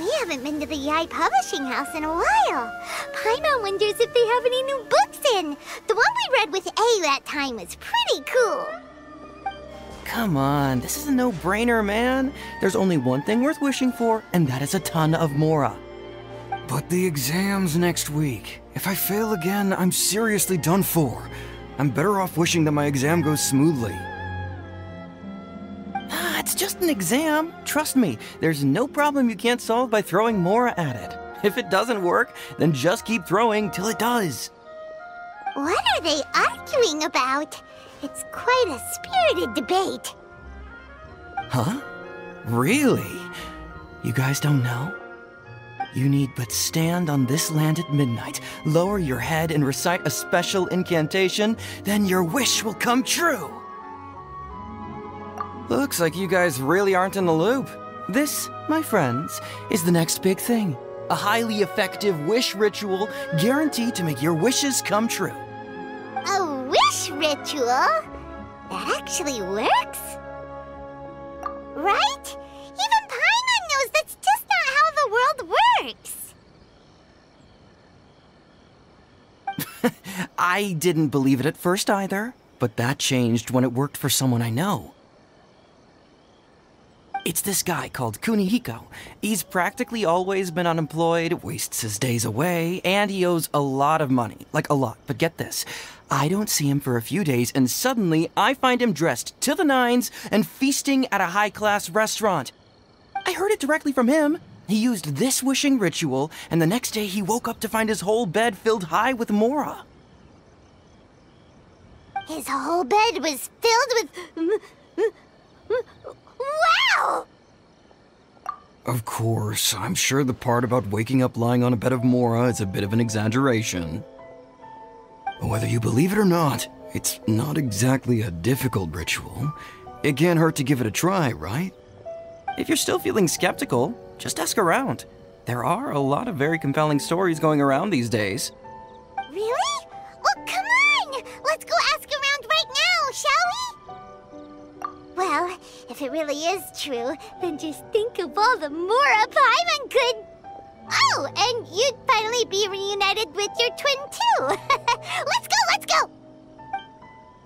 We haven't been to the Yaoi Publishing House in a while. Paimon wonders if they have any new books in. The one we read with A that time was pretty cool. Come on, this is a no-brainer, man. There's only one thing worth wishing for, and that is a ton of Mora. But the exam's next week. If I fail again, I'm seriously done for. I'm better off wishing that my exam goes smoothly. It's just an exam. Trust me, there's no problem you can't solve by throwing Mora at it. If it doesn't work, then just keep throwing till it does. What are they arguing about? It's quite a spirited debate. Huh? Really? You guys don't know? You need but stand on this land at midnight, lower your head and recite a special incantation, then your wish will come true. Looks like you guys really aren't in the loop. This, my friends, is the next big thing. A highly effective wish ritual guaranteed to make your wishes come true. A wish ritual? That actually works? Right? Even Paimon knows that's just not how the world works. I didn't believe it at first either, but that changed when it worked for someone I know. It's this guy called Kunihiko. He's practically always been unemployed, wastes his days away, and he owes a lot of money. Like a lot, but get this. I don't see him for a few days, and suddenly I find him dressed to the nines and feasting at a high-class restaurant. I heard it directly from him. He used this wishing ritual, and the next day he woke up to find his whole bed filled high with Mora. His whole bed was filled with... Wow! Of course, I'm sure the part about waking up lying on a bed of Mora is a bit of an exaggeration. Whether you believe it or not, it's not exactly a difficult ritual. It can't hurt to give it a try, right? If you're still feeling skeptical, just ask around. There are a lot of very compelling stories going around these days. Really? Well, come on! Let's go ask around right now, shall we? Well, if it really is true, then just think of all the Mora Paimon could... Oh, and you'd finally be reunited with your twin, too! Let's go!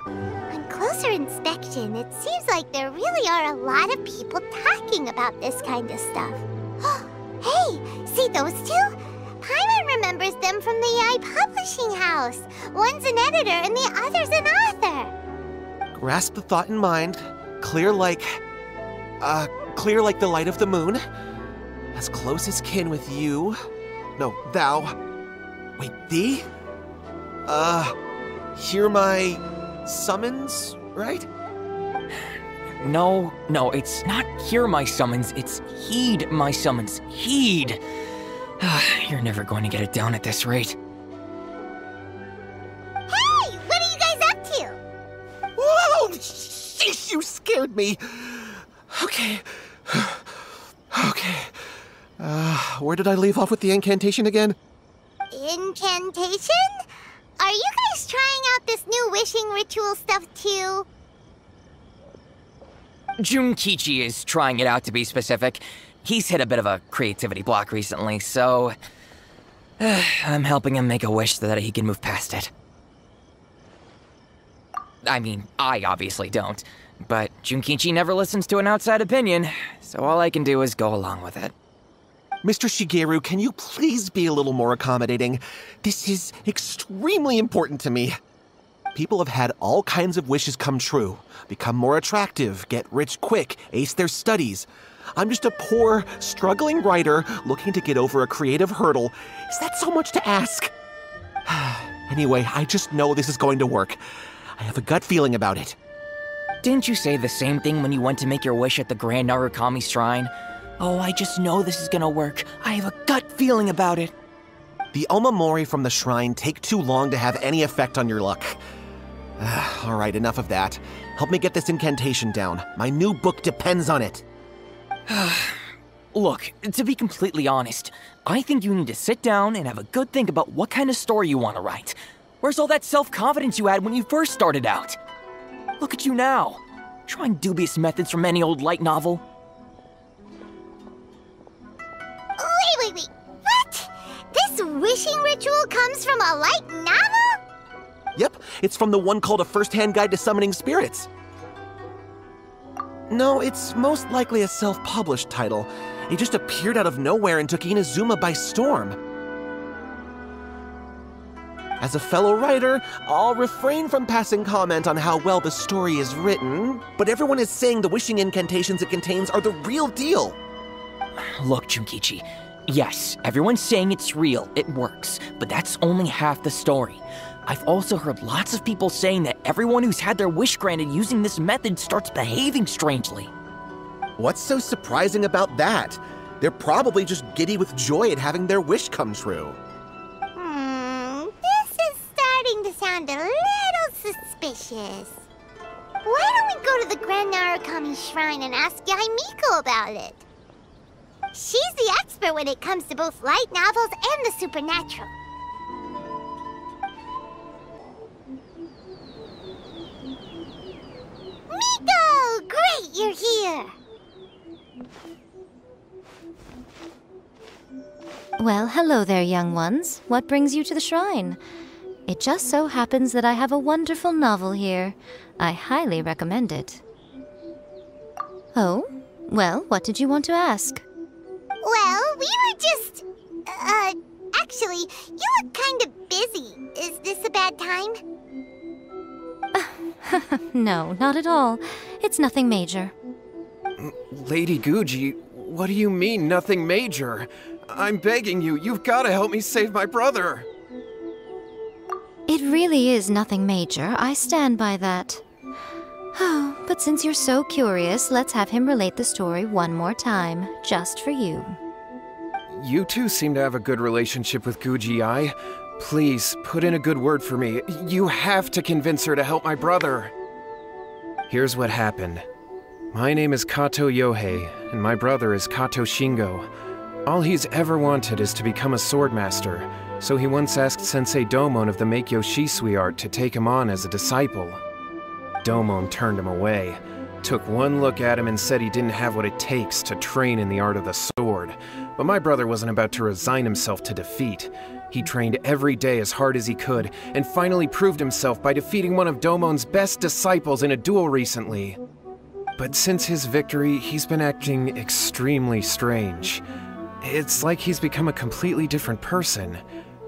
On closer inspection, it seems like there really are a lot of people talking about this kind of stuff. Hey, see those two? Paimon remembers them from the Yaoi Publishing House. One's an editor and the other's an author. Grasp the thought in mind. Clear like the light of the moon. As close as kin with you. No, thou. Wait, thee? Hear my summons, right? No, it's not hear my summons, it's heed my summons. Heed! You're never going to get it down at this rate. Hey! What are you guys up to? Whoa! Sheesh, you scared me! Okay. Where did I leave off with the incantation again? Incantation? Are you guys trying out this new wishing ritual stuff too? Junkichi is trying it out, to be specific. He's hit a bit of a creativity block recently, so... I'm helping him make a wish so that he can move past it. I mean, I obviously don't, but Junkichi never listens to an outside opinion, so all I can do is go along with it. Mr. Shigeru, can you please be a little more accommodating? This is extremely important to me. People have had all kinds of wishes come true. Become more attractive, get rich quick, ace their studies. I'm just a poor, struggling writer looking to get over a creative hurdle. Is that so much to ask? Anyway, I just know this is going to work. I have a gut feeling about it. Didn't you say the same thing when you went to make your wish at the Grand Narukami Shrine? Oh, I just know this is gonna work. I have a gut feeling about it. The omamori from the shrine take too long to have any effect on your luck. Alright, enough of that. Help me get this incantation down. My new book depends on it. Look, to be completely honest, I think you need to sit down and have a good think about what kind of story you want to write. Where's all that self-confidence you had when you first started out? Look at you now, trying dubious methods from any old light novel. wait. What? This wishing ritual comes from a light novel? Yep, it's from the one called A First-Hand Guide to Summoning Spirits. No, it's most likely a self-published title. It just appeared out of nowhere and took Inazuma by storm. As a fellow writer, I'll refrain from passing comment on how well the story is written, but everyone is saying the wishing incantations it contains are the real deal. Look, Junkichi. Yes, everyone's saying it's real, it works, but that's only half the story. I've also heard lots of people saying that everyone who's had their wish granted using this method starts behaving strangely. What's so surprising about that? They're probably just giddy with joy at having their wish come true. This is starting to sound a little suspicious. Why don't we go to the Grand Narukami Shrine and ask Yae Miko about it? She's the expert when it comes to both light novels and the supernatural. Miko! Great, you're here! Well, hello there, young ones. What brings you to the shrine? It just so happens that I have a wonderful novel here. I highly recommend it. Oh? Well, what did you want to ask? Well, we were just... actually, you look kind of busy. Is this a bad time? No, not at all. It's nothing major. Lady Guji, what do you mean, nothing major? I'm begging you, you've got to help me save my brother. It really is nothing major. I stand by that. Oh, but since you're so curious, let's have him relate the story one more time, just for you. You two seem to have a good relationship with Guji-ai. Please, put in a good word for me. You have to convince her to help my brother. Here's what happened. My name is Kato Yohei, and my brother is Kato Shingo. All he's ever wanted is to become a swordmaster, so he once asked Sensei Domon of the Meikyo Shisui art to take him on as a disciple. Domon turned him away, took one look at him and said he didn't have what it takes to train in the art of the sword. But my brother wasn't about to resign himself to defeat. He trained every day as hard as he could, and finally proved himself by defeating one of Domon's best disciples in a duel recently. But since his victory, he's been acting extremely strange. It's like he's become a completely different person.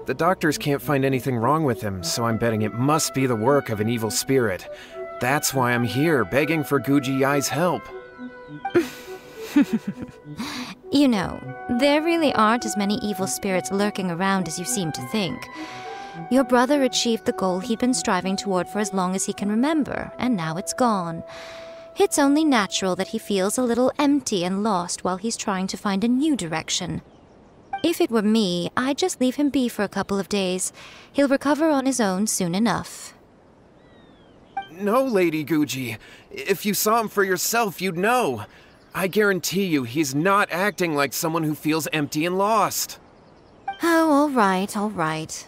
The doctors can't find anything wrong with him, so I'm betting it must be the work of an evil spirit. That's why I'm here, begging for Guji-ai's help. You know, there really aren't as many evil spirits lurking around as you seem to think. Your brother achieved the goal he'd been striving toward for as long as he can remember, and now it's gone. It's only natural that he feels a little empty and lost while he's trying to find a new direction. If it were me, I'd just leave him be for a couple of days. He'll recover on his own soon enough. No, Lady Guji. If you saw him for yourself, you'd know. I guarantee you he's not acting like someone who feels empty and lost. Oh, all right, all right.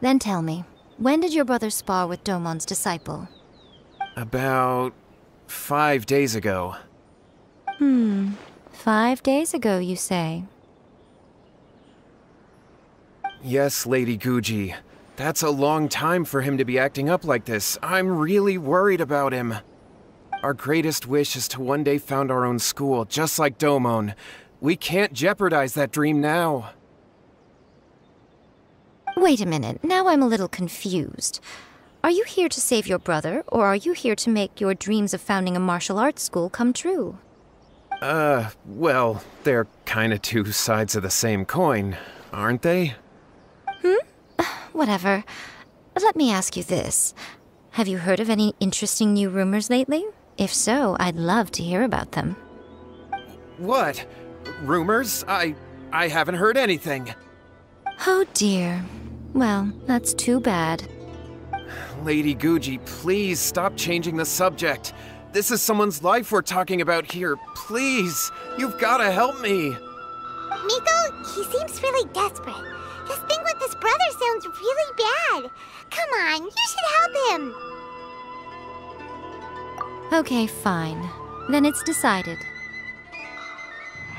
Then tell me, when did your brother spar with Domon's disciple? About 5 days ago. 5 days ago, you say? Yes, Lady Guji. That's a long time for him to be acting up like this. I'm really worried about him. Our greatest wish is to one day found our own school, just like Domon. We can't jeopardize that dream now. Wait a minute, now I'm a little confused. Are you here to save your brother, or are you here to make your dreams of founding a martial arts school come true? Well, they're kinda two sides of the same coin, aren't they? Whatever. Let me ask you this. Have you heard of any interesting new rumors lately? If so, I'd love to hear about them. What? Rumors? I haven't heard anything. Oh dear. Well, that's too bad. Lady Guji, please stop changing the subject. This is someone's life we're talking about here. Please, you've gotta help me. Miko, he seems really desperate. This thing with his brother sounds really bad. Come on, you should help him. Okay, fine. Then it's decided.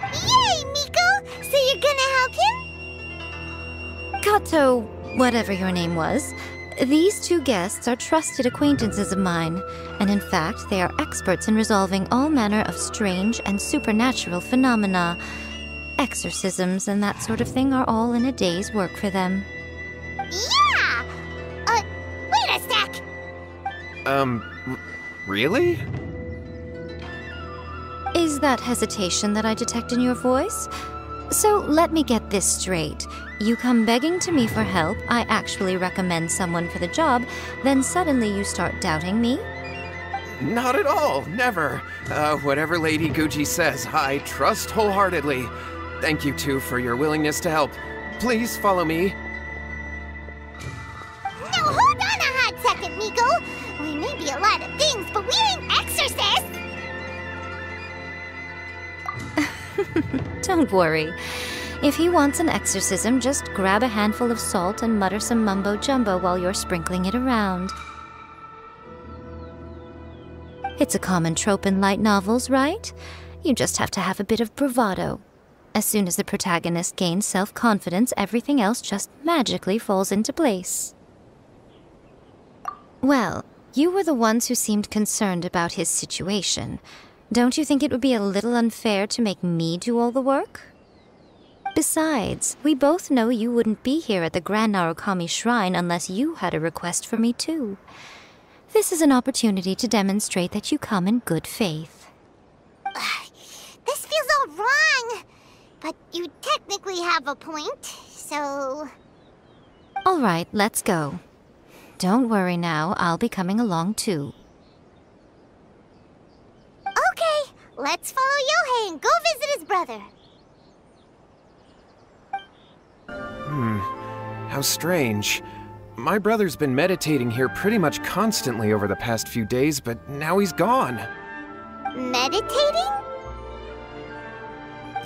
Yay, Miko! So you're gonna help Kato, whatever your name was, these two guests are trusted acquaintances of mine, and in fact, they are experts in resolving all manner of strange and supernatural phenomena. Exorcisms and that sort of thing are all in a day's work for them. Yeah! Wait a sec! Really? Is that hesitation that I detect in your voice? So let me get this straight. You come begging to me for help, I actually recommend someone for the job, then suddenly you start doubting me? Not at all, never. Whatever Lady Guji says, I trust wholeheartedly. Thank you two for your willingness to help. Please follow me. Now hold on a hot second, Miko! We may be a lot of things, but we ain't exorcists! Don't worry. If he wants an exorcism, just grab a handful of salt and mutter some mumbo-jumbo while you're sprinkling it around. It's a common trope in light novels, right? You just have to have a bit of bravado. As soon as the protagonist gains self-confidence, everything else just magically falls into place. Well, you were the ones who seemed concerned about his situation. Don't you think it would be a little unfair to make me do all the work? Besides, we both know you wouldn't be here at the Grand Narukami Shrine unless you had a request for me too. This is an opportunity to demonstrate that you come in good faith. This feels all wrong! But you technically have a point, so... All right, let's go. Don't worry now, I'll be coming along too. Okay, let's follow Yohei and go visit his brother. How strange. My brother's been meditating here pretty much constantly over the past few days, but now he's gone. Meditating?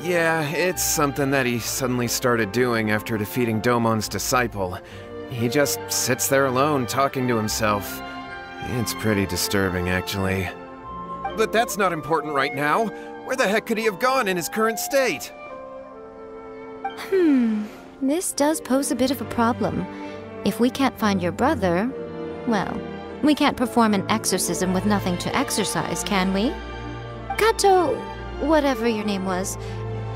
Yeah, it's something that he suddenly started doing after defeating Domon's disciple. He just sits there alone, talking to himself. It's pretty disturbing, actually. But that's not important right now. Where the heck could he have gone in his current state? This does pose a bit of a problem. If we can't find your brother, well, we can't perform an exorcism with nothing to exorcise, can we? Kato, whatever your name was,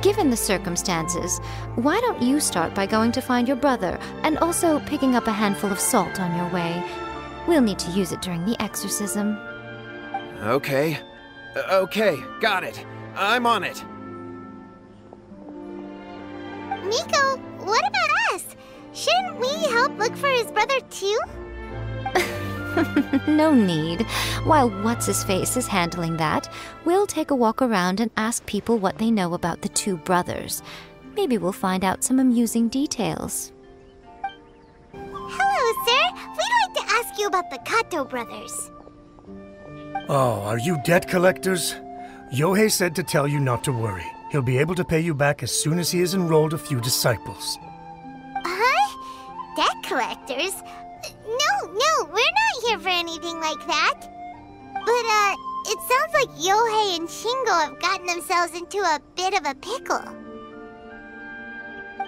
given the circumstances, why don't you start by going to find your brother and also picking up a handful of salt on your way? We'll need to use it during the exorcism. Okay. Okay, got it. I'm on it. Miko, what about us? Shouldn't we help look for his brother too? No need. While What's-His-Face is handling that, we'll take a walk around and ask people what they know about the two brothers. Maybe we'll find out some amusing details. Hello, sir. We'd like to ask you about the Kato brothers. Oh, are you debt collectors? Yohei said to tell you not to worry. He'll be able to pay you back as soon as he has enrolled a few disciples. Huh? Debt collectors? No, we're not here for anything like that. But, it sounds like Yohei and Shingo have gotten themselves into a bit of a pickle.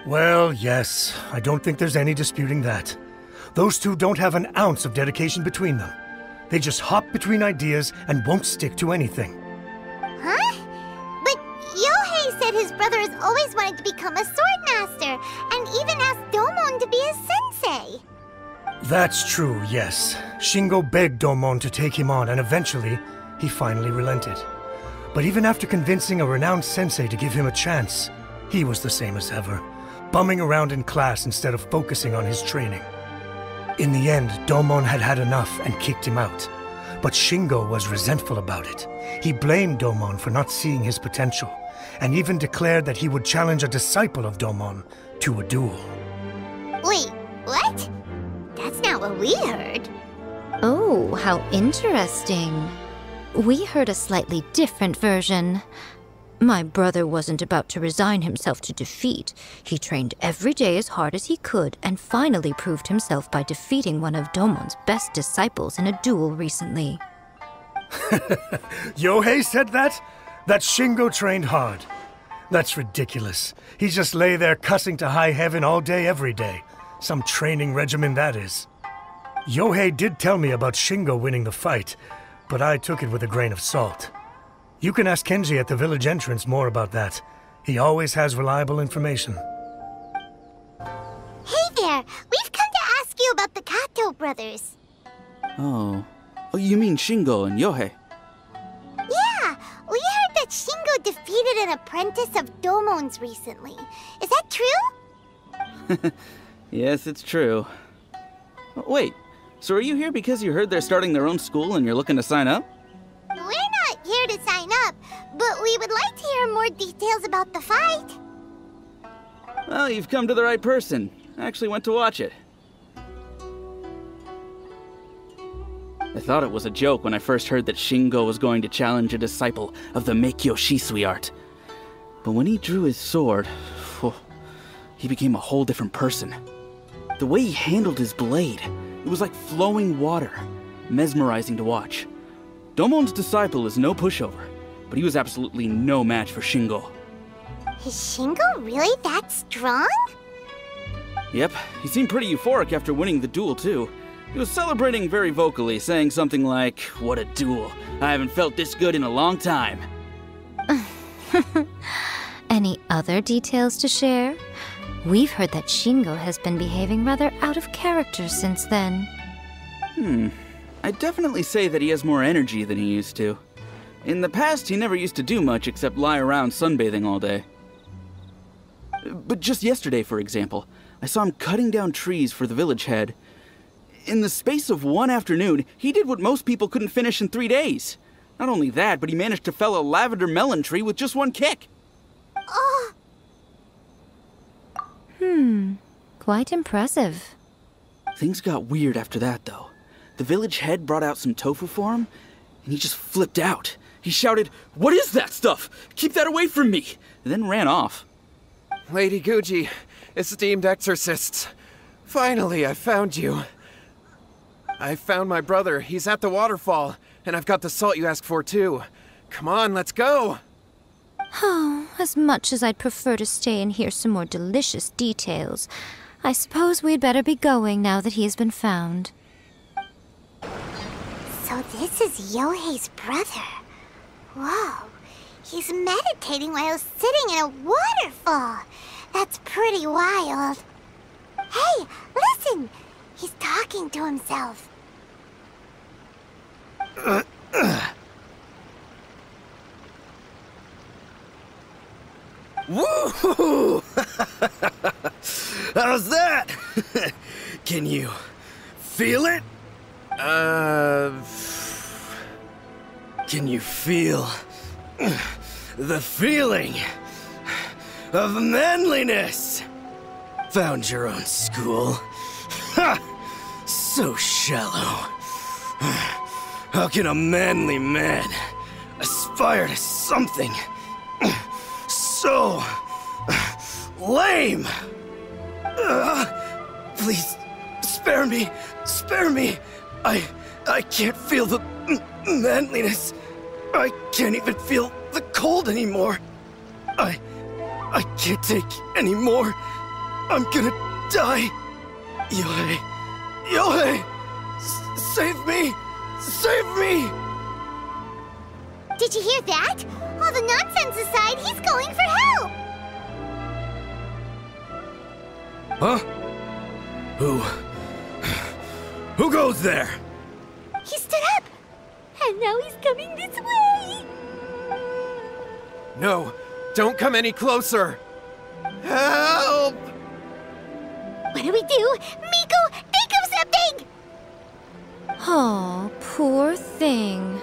Well, yes. I don't think there's any disputing that. Those two don't have an ounce of dedication between them. They just hop between ideas and won't stick to anything. Huh? But Yohei said his brother has always wanted to become a sword master, and even asked Domon to be his sensei. That's true, yes. Shingo begged Domon to take him on, and eventually, he finally relented. But even after convincing a renowned sensei to give him a chance, he was the same as ever, bumming around in class instead of focusing on his training. In the end, Domon had had enough and kicked him out. But Shingo was resentful about it. He blamed Domon for not seeing his potential, and even declared that he would challenge a disciple of Domon to a duel. Wait, what? That's not what we heard. Oh, how interesting. We heard a slightly different version. My brother wasn't about to resign himself to defeat. He trained every day as hard as he could and finally proved himself by defeating one of Domon's best disciples in a duel recently. Yohei said that? That Shingo trained hard. That's ridiculous. He just lay there cussing to high heaven all day, every day. Some training regimen that is. Yohei did tell me about Shingo winning the fight, but I took it with a grain of salt. You can ask Kenji at the village entrance more about that. He always has reliable information. Hey there! We've come to ask you about the Kato brothers. Oh, you mean Shingo and Yohei? Yeah, we heard that Shingo defeated an apprentice of Domon's recently. Is that true? Yes, it's true. Wait, so are you here because you heard they're starting their own school and you're looking to sign up? We're not here to sign up, but we would like to hear more details about the fight. Well, you've come to the right person. I actually went to watch it. I thought it was a joke when I first heard that Shingo was going to challenge a disciple of the Meikyo Shisui art. But when he drew his sword, he became a whole different person. The way he handled his blade, it was like flowing water, mesmerizing to watch. Domon's disciple is no pushover, but he was absolutely no match for Shingo. Is Shingo really that strong? Yep, he seemed pretty euphoric after winning the duel too. He was celebrating very vocally, saying something like, "What a duel. I haven't felt this good in a long time." Any other details to share? We've heard that Shingo has been behaving rather out of character since then. I'd definitely say that he has more energy than he used to. In the past, he never used to do much except lie around sunbathing all day. But just yesterday, for example, I saw him cutting down trees for the village head. In the space of one afternoon, he did what most people couldn't finish in 3 days. Not only that, but he managed to fell a lavender melon tree with just one kick. Oh! Quite impressive. Things got weird after that, though. The village head brought out some tofu for him, and he just flipped out. He shouted, "What is that stuff? Keep that away from me!" and then ran off. Lady Guji, esteemed exorcists. Finally, I found you. I found my brother. He's at the waterfall, and I've got the salt you asked for, too. Come on, let's go! Oh, as much as I'd prefer to stay and hear some more delicious details, I suppose we'd better be going now that he has been found. So this is Yohei's brother. Whoa, he's meditating while sitting in a waterfall. That's pretty wild. Hey, listen! He's talking to himself. Woo! How's that? Can you feel it? Can you feel the feeling of manliness? Found your own school. Ha! So shallow. How can a manly man aspire to something so lame? Please, spare me. Spare me. I can't feel the manliness. I can't even feel the cold anymore. I can't take any more. I'm gonna die. Yohei! Yohei! Save me! Save me! Did you hear that? All the nonsense aside, he's going for help! Huh? Who goes there? He stood up! And now he's coming this way! No, don't come any closer! Help! What do we do? Miko, think of something! Oh, poor thing.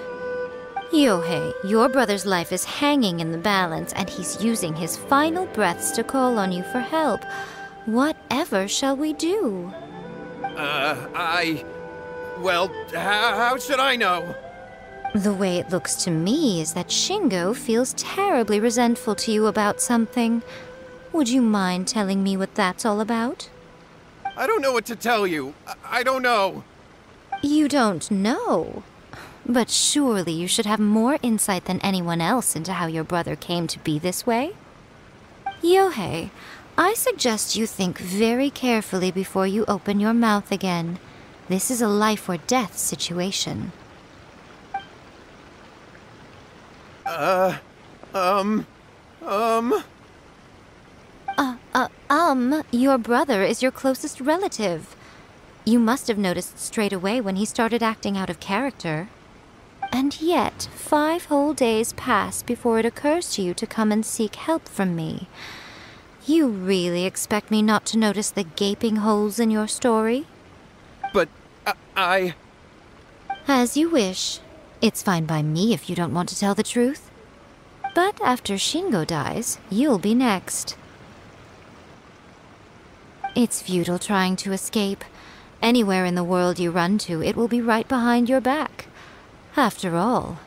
Yohei, your brother's life is hanging in the balance, and he's using his final breaths to call on you for help. Whatever shall we do? Well, how should I know? The way it looks to me is that Shingo feels terribly resentful to you about something. Would you mind telling me what that's all about? I don't know what to tell you. I don't know. You don't know? But surely you should have more insight than anyone else into how your brother came to be this way? Yohei, I suggest you think very carefully before you open your mouth again. This is a life or death situation. Your brother is your closest relative. You must have noticed straight away when he started acting out of character. And yet, 5 whole days pass before it occurs to you to come and seek help from me. You really expect me not to notice the gaping holes in your story? But, I... As you wish. It's fine by me if you don't want to tell the truth. But after Shingo dies, you'll be next. It's futile trying to escape. Anywhere in the world you run to, it will be right behind your back. After all,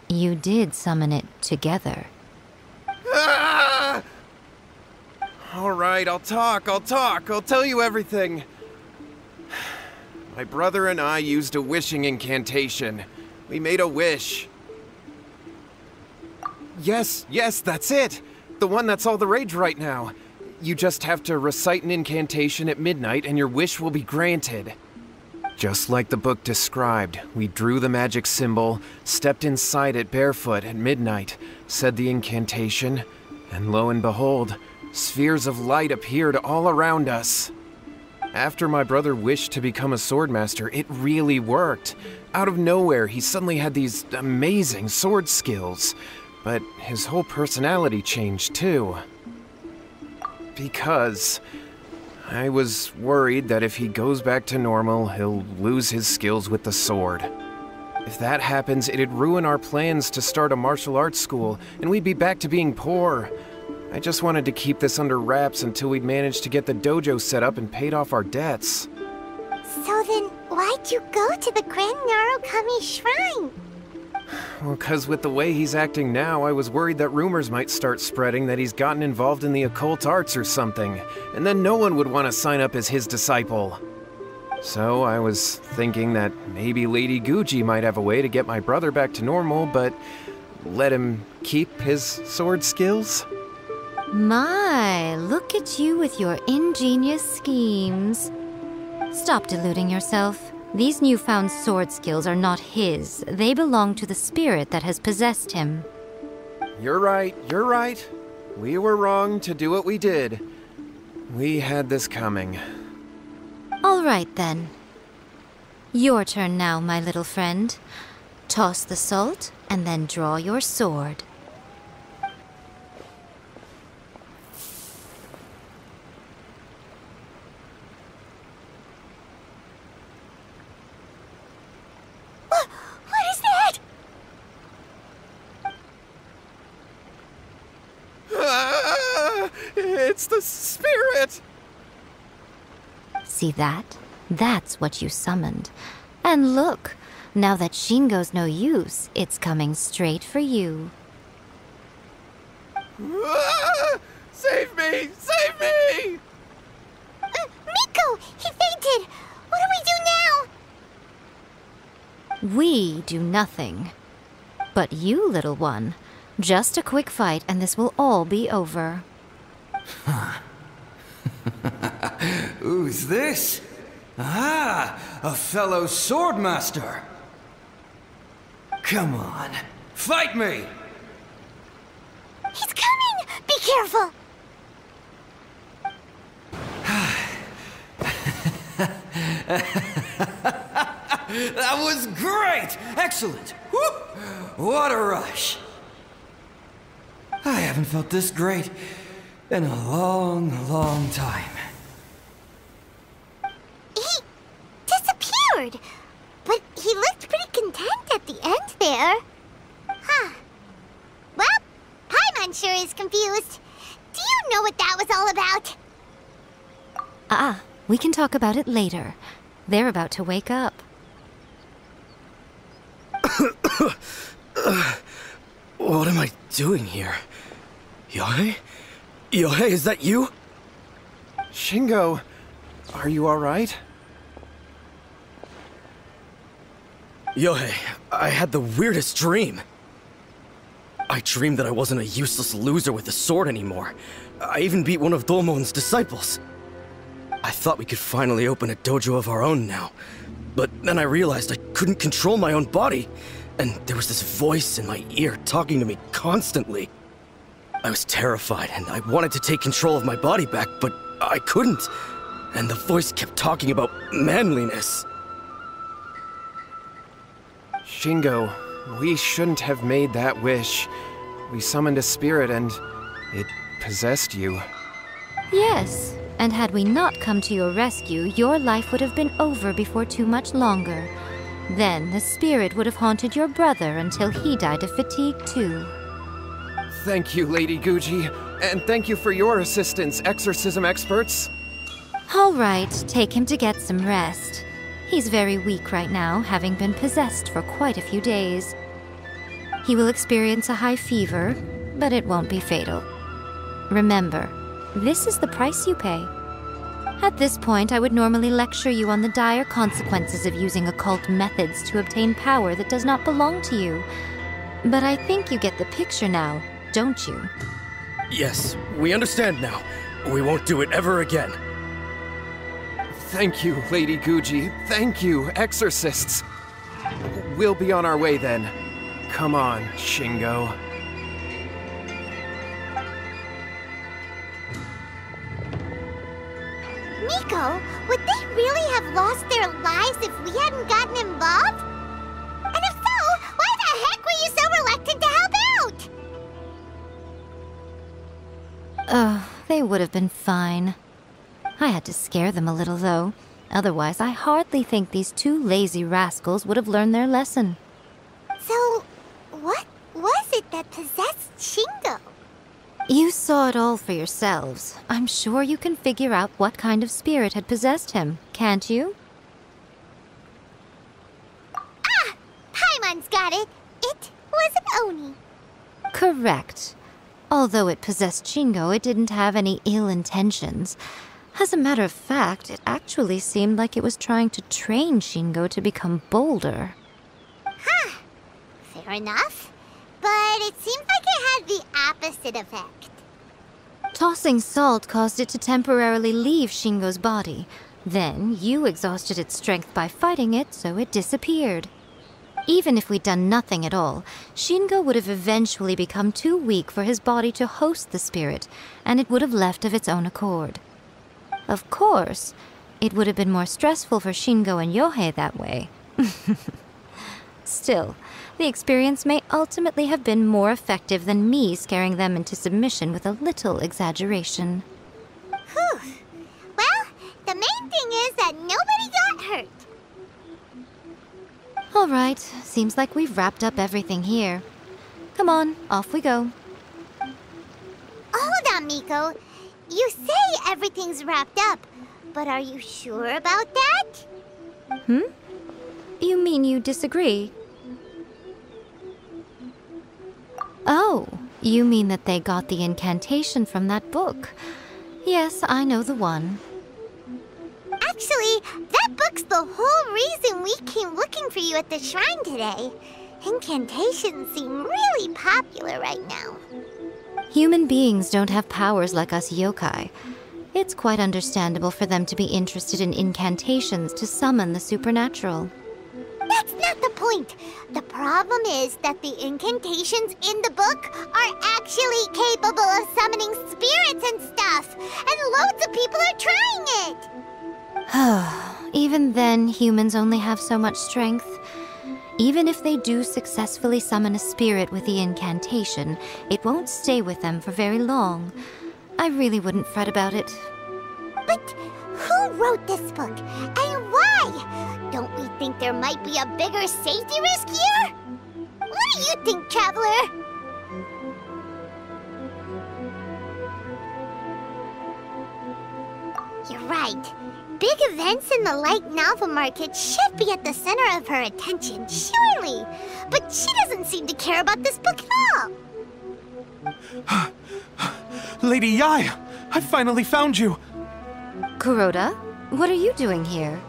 you did summon it together. Ah! All right, I'll talk. I'll tell you everything. My brother and I used a wishing incantation. We made a wish. Yes, that's it. The one that's all the rage right now. You just have to recite an incantation at midnight and your wish will be granted. Just like the book described, we drew the magic symbol, stepped inside it barefoot at midnight, said the incantation, and lo and behold, spheres of light appeared all around us. After my brother wished to become a swordmaster, it really worked. Out of nowhere, he suddenly had these amazing sword skills, but his whole personality changed too. Because I was worried that if he goes back to normal, he'll lose his skills with the sword. If that happens, it'd ruin our plans to start a martial arts school, and we'd be back to being poor. I just wanted to keep this under wraps until we'd managed to get the dojo set up and paid off our debts. So then, why'd you go to the Grand Narukami Shrine? Well, 'cause with the way he's acting now, I was worried that rumors might start spreading that he's gotten involved in the occult arts or something, and then no one would want to sign up as his disciple. So I was thinking that maybe Lady Guji might have a way to get my brother back to normal, but let him keep his sword skills? My, look at you with your ingenious schemes. Stop deluding yourself. These newfound sword skills are not his. They belong to the spirit that has possessed him. You're right. We were wrong to do what we did. We had this coming. All right, then. Your turn now, my little friend. Toss the salt, and then draw your sword. What is that? It's the spirit! See that? That's what you summoned. And look, now that Shingo's no use, it's coming straight for you. Save me! Save me! Miko! He fainted! What do we do now? We do nothing. But you, little one, just a quick fight and this will all be over. Who's this? Ah, a fellow swordmaster. Come on, fight me! He's coming! Be careful! That was great! Excellent! Woo! What a rush! I haven't felt this great in a long, long time. He disappeared! But he looked pretty content at the end there. Huh. Well, Paimon sure is confused. Do you know what that was all about? We can talk about it later. They're about to wake up. What am I doing here? Yohei? Yohei, is that you? Shingo, are you alright? Yohei, I had the weirdest dream. I dreamed that I wasn't a useless loser with a sword anymore. I even beat one of Domon's disciples. I thought we could finally open a dojo of our own now. But then I realized I couldn't control my own body. And there was this voice in my ear talking to me constantly. I was terrified and I wanted to take control of my body back, but I couldn't. And the voice kept talking about manliness. Shingo, we shouldn't have made that wish. We summoned a spirit and it possessed you. Yes, and had we not come to your rescue, your life would have been over before too much longer. Then the spirit would have haunted your brother until he died of fatigue too. Thank you, Lady Guji, and thank you for your assistance, exorcism experts. All right, take him to get some rest. He's very weak right now, having been possessed for quite a few days. He will experience a high fever, but it won't be fatal. Remember, this is the price you pay. At this point, I would normally lecture you on the dire consequences of using occult methods to obtain power that does not belong to you. But I think you get the picture now, don't you? Yes, we understand now. We won't do it ever again. Thank you, Lady Guji. Thank you, exorcists. We'll be on our way then. Come on, Shingo. Miko, would they really have lost their lives if we hadn't gotten involved? And if so, why the heck were you so reluctant to help out? They would have been fine. I had to scare them a little, though. Otherwise, I hardly think these two lazy rascals would have learned their lesson. So, what was it that possessed Shingo? You saw it all for yourselves. I'm sure you can figure out what kind of spirit had possessed him, can't you? Ah! Paimon's got it! It was an Oni. Correct. Although it possessed Shingo, it didn't have any ill intentions. As a matter of fact, it actually seemed like it was trying to train Shingo to become bolder. Huh. Fair enough. But it seems like it had the opposite effect. Tossing salt caused it to temporarily leave Shingo's body. Then, you exhausted its strength by fighting it, so it disappeared. Even if we'd done nothing at all, Shingo would have eventually become too weak for his body to host the spirit, and it would have left of its own accord. Of course, it would have been more stressful for Shingo and Yohei that way. Still, the experience may ultimately have been more effective than me scaring them into submission with a little exaggeration. Whew. Well, the main thing is that nobody got hurt. All right, seems like we've wrapped up everything here. Come on, off we go. Hold on, Miko. You say everything's wrapped up, but are you sure about that? You mean you disagree? Oh, you mean that they got the incantation from that book. Yes, I know the one. Actually, that book's the whole reason we came looking for you at the shrine today. Incantations seem really popular right now. Human beings don't have powers like us yokai. It's quite understandable for them to be interested in incantations to summon the supernatural. That's not the point. The problem is that the incantations in the book are actually capable of summoning spirits and stuff, and loads of people are trying it. Even then, humans only have so much strength. Even if they do successfully summon a spirit with the incantation, it won't stay with them for very long. I really wouldn't fret about it. But who wrote this book, and why? Don't we think there might be a bigger safety risk here? What do you think, Traveler? You're right. Big events in the light novel market should be at the center of her attention, surely. But she doesn't seem to care about this book at all. Lady Yae, I finally found you. Kuroda, what are you doing here?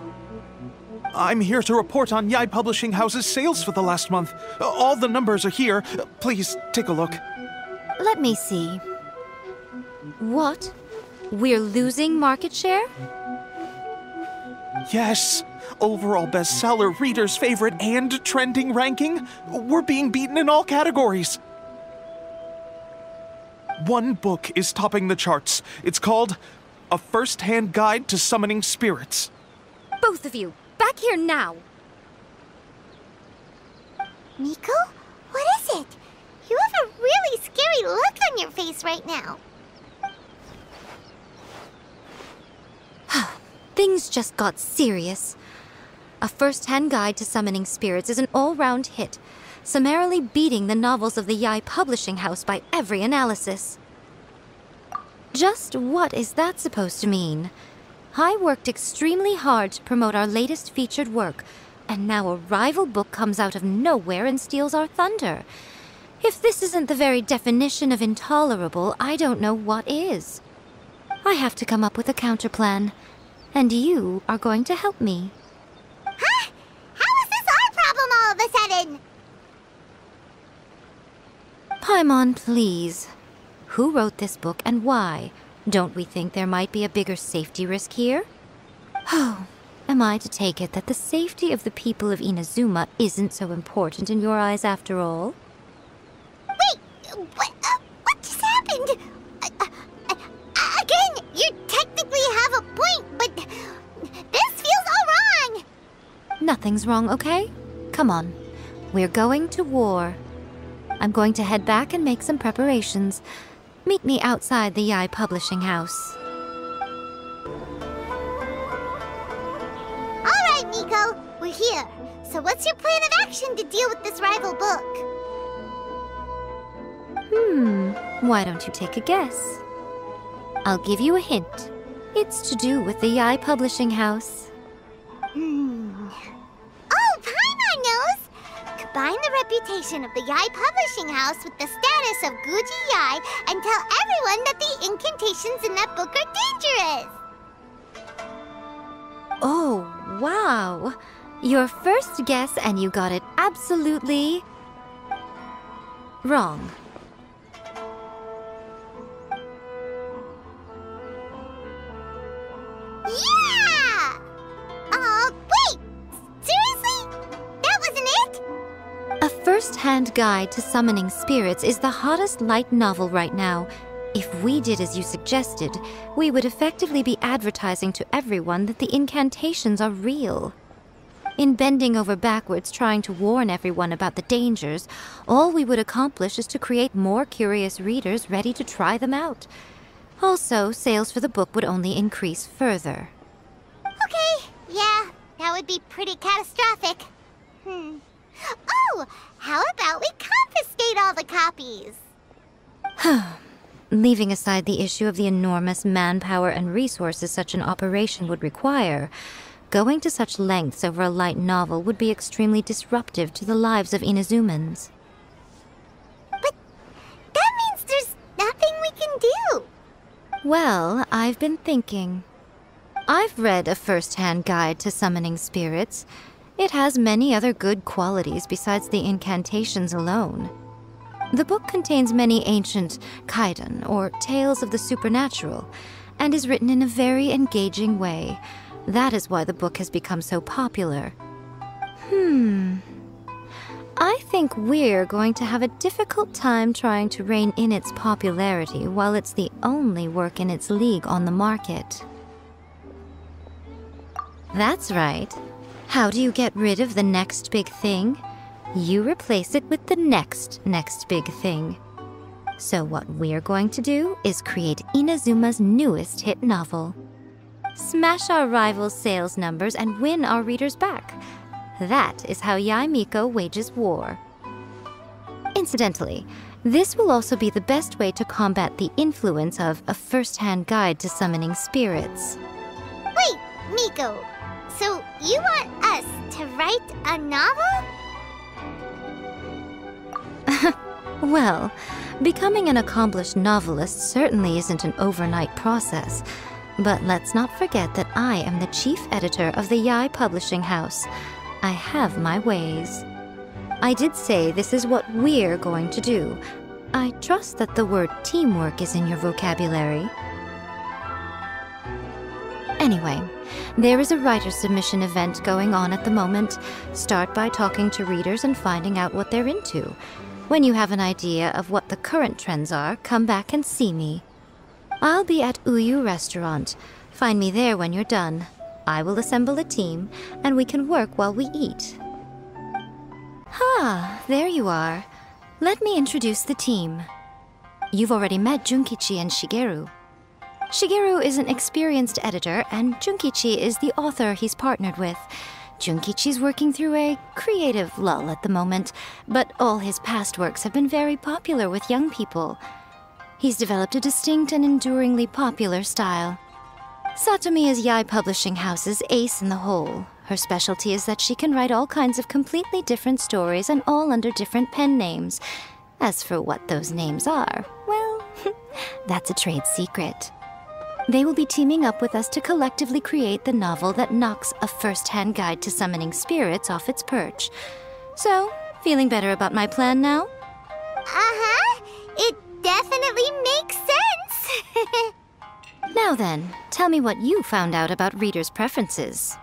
I'm here to report on Yae Publishing House's sales for the last month. All the numbers are here. Please, take a look. Let me see. What? We're losing market share? Yes. Overall bestseller, reader's favorite, and trending ranking. We're being beaten in all categories. One book is topping the charts. It's called A First-Hand Guide to Summoning Spirits. Both of you, back here now! Miko? What is it? You have a really scary look on your face right now. Things just got serious. A First-Hand Guide to Summoning Spirits is an all-round hit, summarily beating the novels of the Yae Publishing House by every analysis. Just what is that supposed to mean? I worked extremely hard to promote our latest featured work, and now a rival book comes out of nowhere and steals our thunder. If this isn't the very definition of intolerable, I don't know what is. I have to come up with a counterplan, and you are going to help me. Huh? How is this our problem all of a sudden? Paimon, please. Who wrote this book and why? Don't we think there might be a bigger safety risk here? Oh, am I to take it that the safety of the people of Inazuma isn't so important in your eyes after all? Wait, what just happened? Again, you technically have a point, but this feels all wrong. Nothing's wrong, okay? Come on. We're going to war. I'm going to head back and make some preparations. Meet me outside the Yae Publishing House. All right, Miko, we're here. So what's your plan of action to deal with this rival book? Why don't you take a guess? I'll give you a hint. It's to do with the Yae Publishing House. Oh, Paimon knows! Combine the reputation of the Yae Publishing House with the status of Guji Yae and tell everyone that the incantations in that book are dangerous! Oh, wow. Your first guess and you got it absolutely wrong. Yeah! Wait! Seriously? That wasn't it? A First-Hand Guide to Summoning Spirits is the hottest light novel right now. If we did as you suggested, we would effectively be advertising to everyone that the incantations are real. In bending over backwards trying to warn everyone about the dangers, all we would accomplish is to create more curious readers ready to try them out. Also, sales for the book would only increase further. Okay, yeah, that would be pretty catastrophic. Oh, how about we confiscate all the copies? Leaving aside the issue of the enormous manpower and resources such an operation would require, going to such lengths over a light novel would be extremely disruptive to the lives of Inazumans. But that means there's nothing we can do. Well, I've been thinking. I've read A First-Hand Guide to Summoning Spirits. It has many other good qualities besides the incantations alone. The book contains many ancient kaidan, or tales of the supernatural, and is written in a very engaging way. That is why the book has become so popular. I think we're going to have a difficult time trying to rein in its popularity while it's the only work in its league on the market. That's right. How do you get rid of the next big thing? You replace it with the next big thing. So what we're going to do is create Inazuma's newest hit novel. Smash our rivals' sales numbers and win our readers back. That is how Yae Miko wages war. Incidentally, this will also be the best way to combat the influence of A First-Hand Guide to Summoning Spirits. Wait, Miko, so you want us to write a novel? Well, becoming an accomplished novelist certainly isn't an overnight process. But let's not forget that I am the chief editor of the Yae Publishing House. I have my ways. I did say this is what we're going to do. I trust that the word teamwork is in your vocabulary. Anyway, there is a writer submission event going on at the moment. Start by talking to readers and finding out what they're into. When you have an idea of what the current trends are, come back and see me. I'll be at Uyu Restaurant. Find me there when you're done. I will assemble a team, and we can work while we eat. There you are. Let me introduce the team. You've already met Junkichi and Shigeru. Shigeru is an experienced editor, and Junkichi is the author he's partnered with. Junkichi's working through a creative lull at the moment, but all his past works have been very popular with young people. He's developed a distinct and enduringly popular style. Satomi is Yae Publishing House's ace in the hole. Her specialty is that she can write all kinds of completely different stories and all under different pen names. As for what those names are, well, that's a trade secret. They will be teaming up with us to collectively create the novel that knocks a first-hand guide to summoning spirits off its perch. So, feeling better about my plan now? Uh-huh. It definitely makes sense. Now then, tell me what you found out about readers' preferences.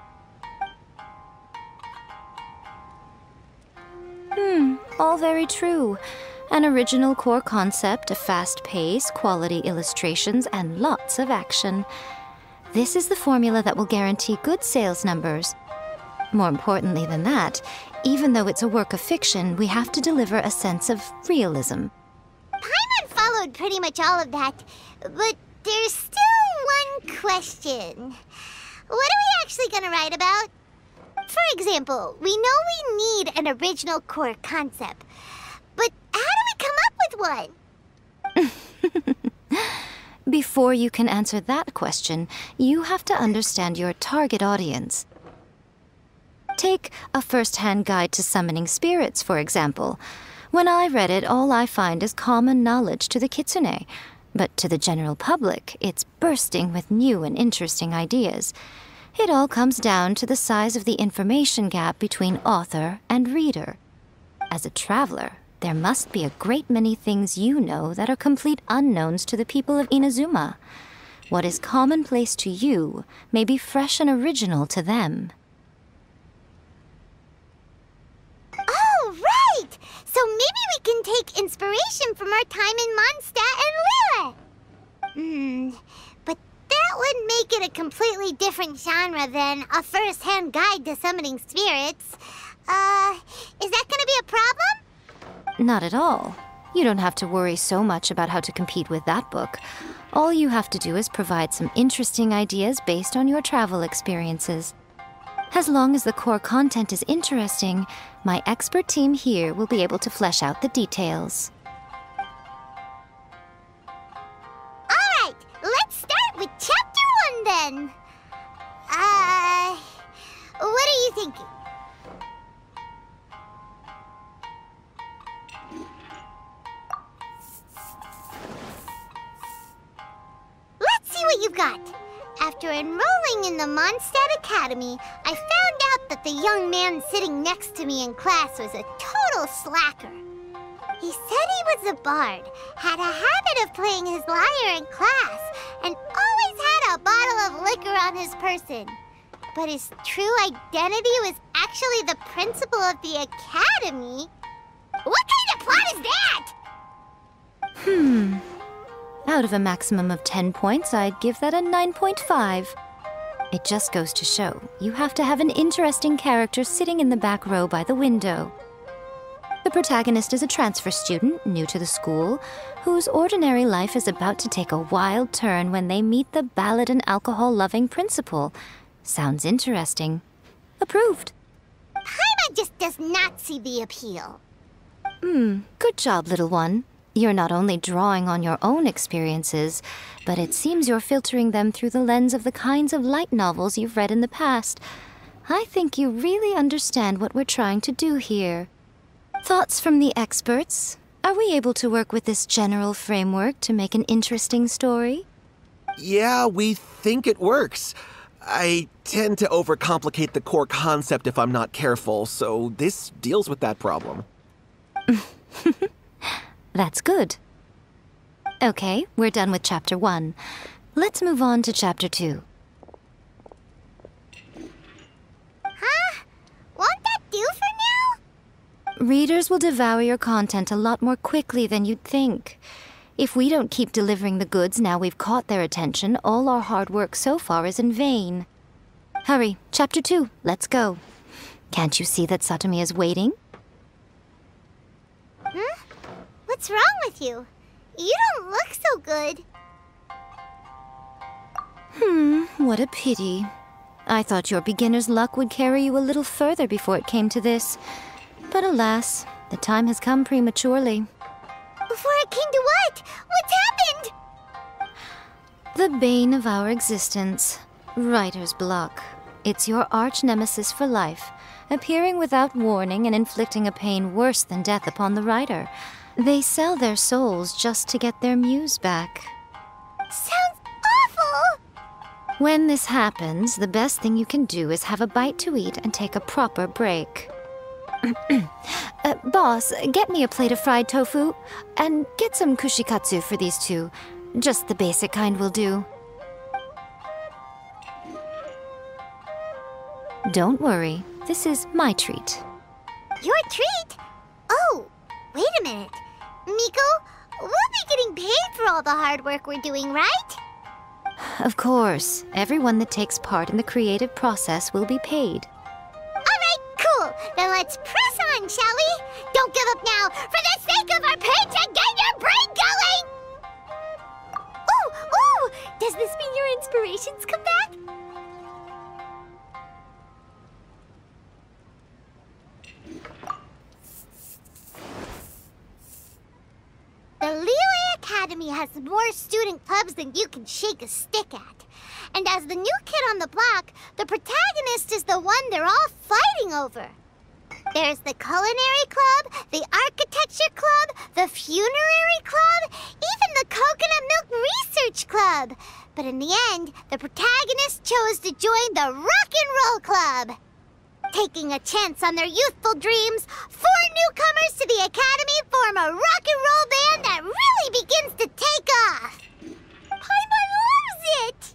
All very true. An original core concept, a fast pace, quality illustrations, and lots of action. This is the formula that will guarantee good sales numbers. More importantly than that, even though it's a work of fiction, we have to deliver a sense of realism. Paimon followed pretty much all of that, but there's still one question. What are we actually gonna write about? For example, we know we need an original core concept, but how do we come up with one? Before you can answer that question, you have to understand your target audience. Take A First-Hand Guide to Summoning Spirits, for example. When I read it, all I find is common knowledge to the Kitsune. But to the general public, it's bursting with new and interesting ideas. It all comes down to the size of the information gap between author and reader. As a traveler, there must be a great many things you know that are complete unknowns to the people of Inazuma. What is commonplace to you may be fresh and original to them. Oh, right! So maybe we can take inspiration from our time in Mondstadt and Liyue. But that would make it a completely different genre than A First-Hand Guide to Summoning Spirits. Is that gonna be a problem? Not at all. You don't have to worry so much about how to compete with that book. All you have to do is provide some interesting ideas based on your travel experiences. As long as the core content is interesting, my expert team here will be able to flesh out the details. Alright, let's start with Chapter 1 then. What are you thinking? Let's see what you've got. After enrolling in the Mondstadt Academy, I found out that the young man sitting next to me in class was a total slacker. He said he was a bard, had a habit of playing his lyre in class, and always had a bottle of liquor on his person. But his true identity was actually the principal of the academy? What kind of plot is that? Out of a maximum of 10 points, I'd give that a 9.5. It just goes to show, you have to have an interesting character sitting in the back row by the window. The protagonist is a transfer student, new to the school, whose ordinary life is about to take a wild turn when they meet the ballad and alcohol-loving principal. Sounds interesting. Approved. Paimon just does not see the appeal. Good job, little one. You're not only drawing on your own experiences, but it seems you're filtering them through the lens of the kinds of light novels you've read in the past. I think you really understand what we're trying to do here. Thoughts from the experts? Are we able to work with this general framework to make an interesting story? Yeah, we think it works. I tend to overcomplicate the core concept if I'm not careful, so this deals with that problem. That's good. Okay, we're done with Chapter 1. Let's move on to Chapter 2. Huh? Won't that do for now? Readers will devour your content a lot more quickly than you'd think. If we don't keep delivering the goods now we've caught their attention, all our hard work so far is in vain. Hurry, Chapter 2, let's go. Can't you see that Satomi is waiting? Huh? What's wrong with you? You don't look so good. What a pity. I thought your beginner's luck would carry you a little further before it came to this. But alas, the time has come prematurely. Before it came to what? What's happened? The bane of our existence, writer's block. It's your arch-nemesis for life, appearing without warning and inflicting a pain worse than death upon the writer. They sell their souls just to get their muse back. Sounds awful! When this happens, the best thing you can do is have a bite to eat and take a proper break. Boss, get me a plate of fried tofu, and get some kushikatsu for these two. Just the basic kind will do. Don't worry, this is my treat. Your treat? Oh, wait a minute. Miko, we'll be getting paid for all the hard work we're doing, right? Of course, everyone that takes part in the creative process will be paid. Alright, cool. Then let's press on, shall we? Don't give up now. For the sake of our paycheck, get your brain going! Ooh! Does this mean your inspirations come back? The Liyue Academy has more student clubs than you can shake a stick at. And as the new kid on the block, the protagonist is the one they're all fighting over. There's the Culinary Club, the Architecture Club, the Funerary Club, even the Coconut Milk Research Club. But in the end, the protagonist chose to join the Rock and Roll Club. Taking a chance on their youthful dreams, 4 newcomers to the Academy form a rock and roll band that really begins to take off. Paimon loves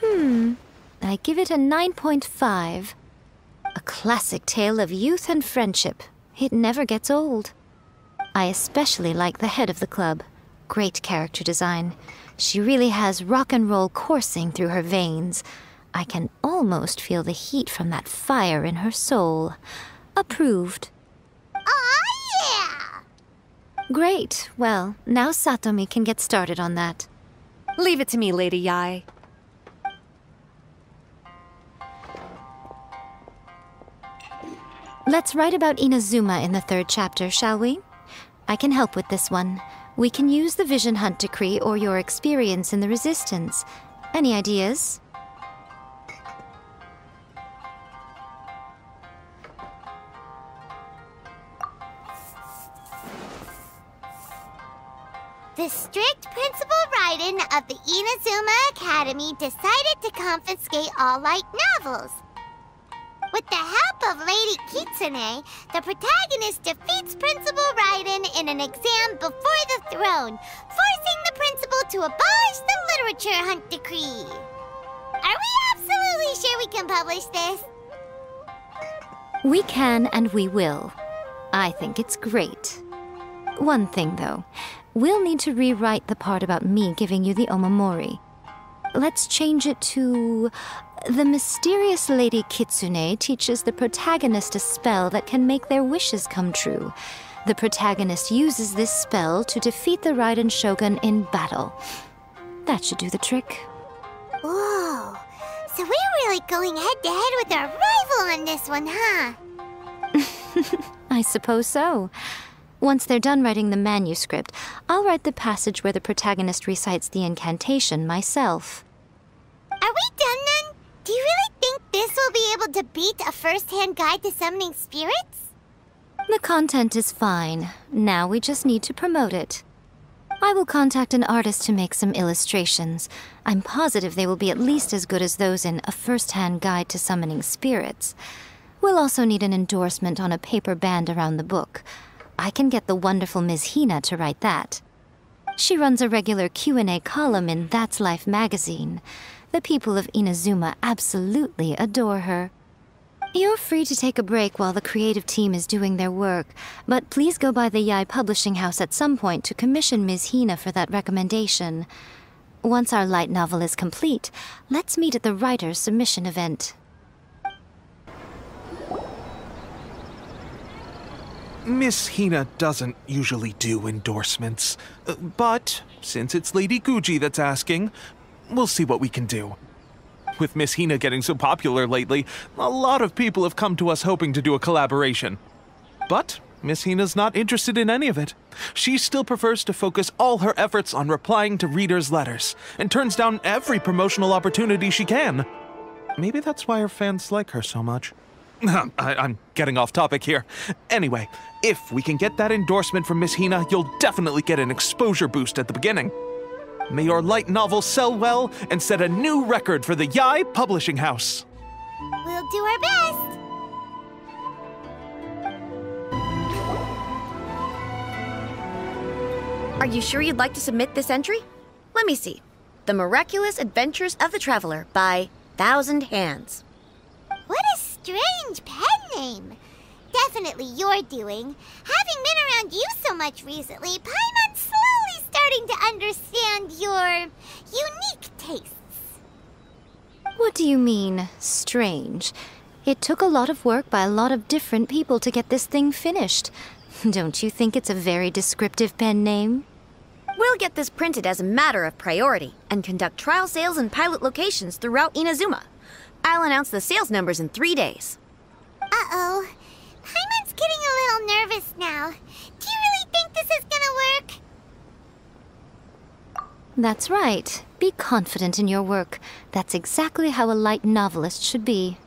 it! I give it a 9.5. A classic tale of youth and friendship. It never gets old. I especially like the head of the club. Great character design. She really has rock and roll coursing through her veins. I can almost feel the heat from that fire in her soul. Approved. Aw, yeah! Great. Well, now Satomi can get started on that. Leave it to me, Lady Yae. Let's write about Inazuma in the 3rd chapter, shall we? I can help with this one. We can use the Vision Hunt Decree or your experience in the Resistance. Any ideas? The strict Principal Raiden of the Inazuma Academy decided to confiscate all light novels. With the help of Lady Kitsune, the protagonist defeats Principal Raiden in an exam before the throne, forcing the principal to abolish the Literature Hunt Decree. Are we absolutely sure we can publish this? We can and we will. I think it's great. One thing, though. We'll need to rewrite the part about me giving you the Omamori. Let's change it to... The mysterious Lady Kitsune teaches the protagonist a spell that can make their wishes come true. The protagonist uses this spell to defeat the Raiden Shogun in battle. That should do the trick. Whoa, so we're really going head-to-head with our rival on this one, huh? I suppose so. Once they're done writing the manuscript, I'll write the passage where the protagonist recites the incantation myself. Are we done then? Do you really think this will be able to beat a first-hand guide to summoning spirits? The content is fine. Now we just need to promote it. I will contact an artist to make some illustrations. I'm positive they will be at least as good as those in A First-Hand Guide to Summoning Spirits. We'll also need an endorsement on a paper band around the book. I can get the wonderful Ms. Hina to write that. She runs a regular Q&A column in That's Life magazine. The people of Inazuma absolutely adore her. You're free to take a break while the creative team is doing their work, but please go by the Yae Publishing House at some point to commission Ms. Hina for that recommendation. Once our light novel is complete, let's meet at the writer's submission event. Miss Hina doesn't usually do endorsements, but since it's Lady Guji that's asking, we'll see what we can do. With Miss Hina getting so popular lately, a lot of people have come to us hoping to do a collaboration. But Miss Hina's not interested in any of it. She still prefers to focus all her efforts on replying to readers' letters, and turns down every promotional opportunity she can. Maybe that's why her fans like her so much. I'm getting off topic here. Anyway, if we can get that endorsement from Miss Hina, you'll definitely get an exposure boost at the beginning. May your light novel sell well and set a new record for the Yae Publishing House. We'll do our best. Are you sure you'd like to submit this entry? Let me see. The Miraculous Adventures of the Traveler by Thousand Hands. What a strange pen name. Definitely your doing. Having been around you so much recently, Paimon's slowly starting to understand your unique tastes. What do you mean, strange? It took a lot of work by a lot of different people to get this thing finished. Don't you think it's a very descriptive pen name? We'll get this printed as a matter of priority and conduct trial sales in pilot locations throughout Inazuma. I'll announce the sales numbers in 3 days. Uh-oh. Paimon's getting a little nervous now. Do you really think this is gonna work? That's right. Be confident in your work. That's exactly how a light novelist should be.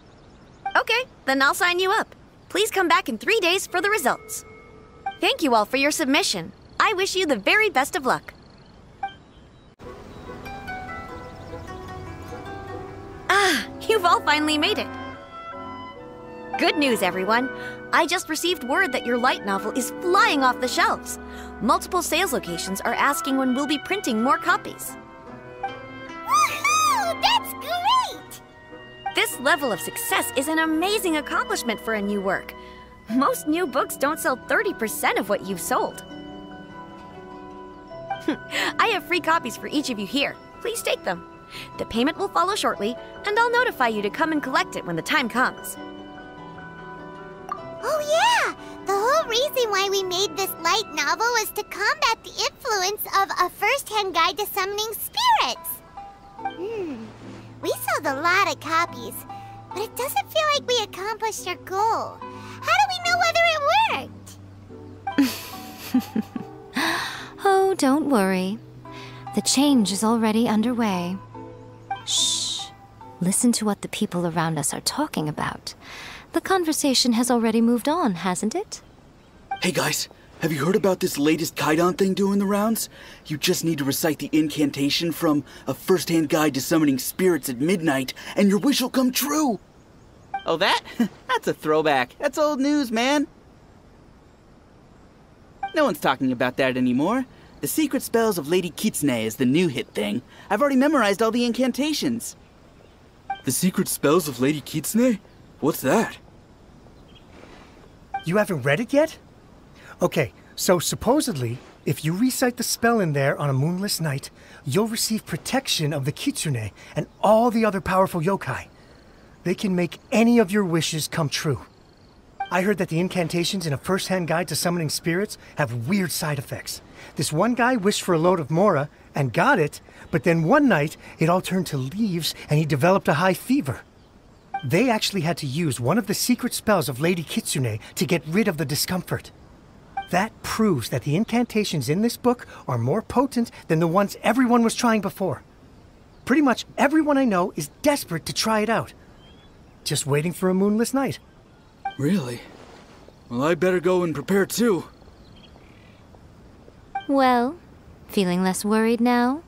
Okay, then I'll sign you up. Please come back in 3 days for the results. Thank you all for your submission. I wish you the very best of luck. Ah, you've all finally made it. Good news, everyone. I just received word that your light novel is flying off the shelves. Multiple sales locations are asking when we'll be printing more copies. Woohoo! That's great! This level of success is an amazing accomplishment for a new work. Most new books don't sell 30% of what you've sold. I have free copies for each of you here. Please take them. The payment will follow shortly, and I'll notify you to come and collect it when the time comes. Oh yeah! The whole reason why we made this light novel was to combat the influence of A First-Hand Guide to Summoning Spirits. We sold a lot of copies, but it doesn't feel like we accomplished our goal. How do we know whether it worked? Oh, don't worry. The change is already underway. Shh. Listen to what the people around us are talking about. The conversation has already moved on, hasn't it? Hey guys, have you heard about this latest Kaidan thing doing the rounds? You just need to recite the incantation from A First-Hand Guide to Summoning Spirits at midnight, and your wish will come true! Oh, that? That's a throwback. That's old news, man. No one's talking about that anymore. The secret spells of Lady Kitsune is the new hit thing. I've already memorized all the incantations. The secret spells of Lady Kitsune? What's that? You haven't read it yet? Okay, so supposedly, if you recite the spell in there on a moonless night, you'll receive protection of the Kitsune and all the other powerful yokai. They can make any of your wishes come true. I heard that the incantations in A First-Hand Guide to Summoning Spirits have weird side effects. This one guy wished for a load of mora and got it, but then one night it all turned to leaves and he developed a high fever. They actually had to use one of the secret spells of Lady Kitsune to get rid of the discomfort. That proves that the incantations in this book are more potent than the ones everyone was trying before. Pretty much everyone I know is desperate to try it out. Just waiting for a moonless night. Really? Well, I better go and prepare too. Well, Feeling less worried now?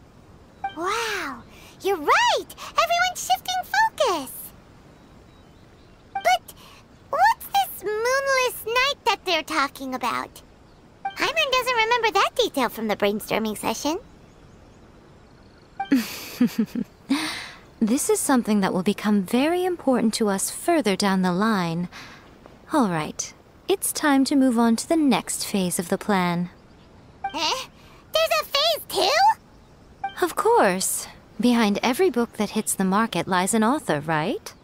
Wow, you're right! Everyone's shifting focus! But what's this moonless night that they're talking about? Paimon doesn't remember that detail from the brainstorming session. This is something that will become very important to us further down the line. All right, it's time to move on to the next phase of the plan. Eh? There's a phase 2? Of course. Behind every book that hits the market lies an author, right?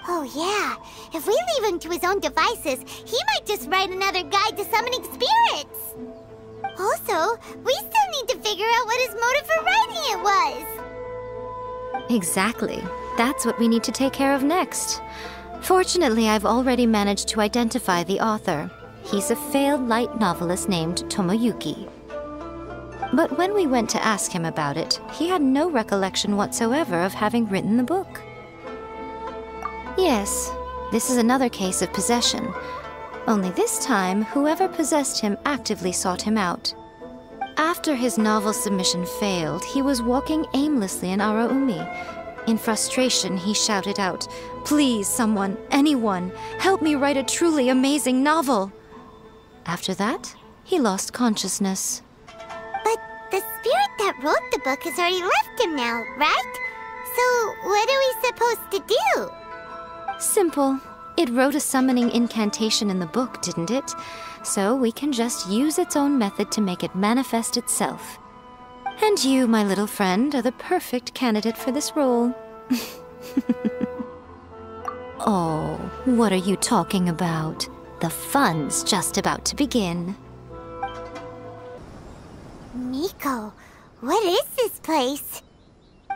Oh yeah, if we leave him to his own devices, he might just write another guide to summoning spirits! Also, we still need to figure out what his motive for writing it was! Exactly. That's what we need to take care of next. Fortunately, I've already managed to identify the author. He's a failed light novelist named Tomoyuki. But when we went to ask him about it, he had no recollection whatsoever of having written the book. Yes, this is another case of possession. Only this time, whoever possessed him actively sought him out. After his novel submission failed, he was walking aimlessly in Araumi. In frustration, he shouted out, "Please, someone, anyone, help me write a truly amazing novel!" After that, he lost consciousness. But the spirit that wrote the book has already left him now, right? So what are we supposed to do? Simple. It wrote a summoning incantation in the book, didn't it? So we can just use its own method to make it manifest itself. And you, my little friend, are the perfect candidate for this role. Oh, what are you talking about? The fun's just about to begin. Miko, what is this place?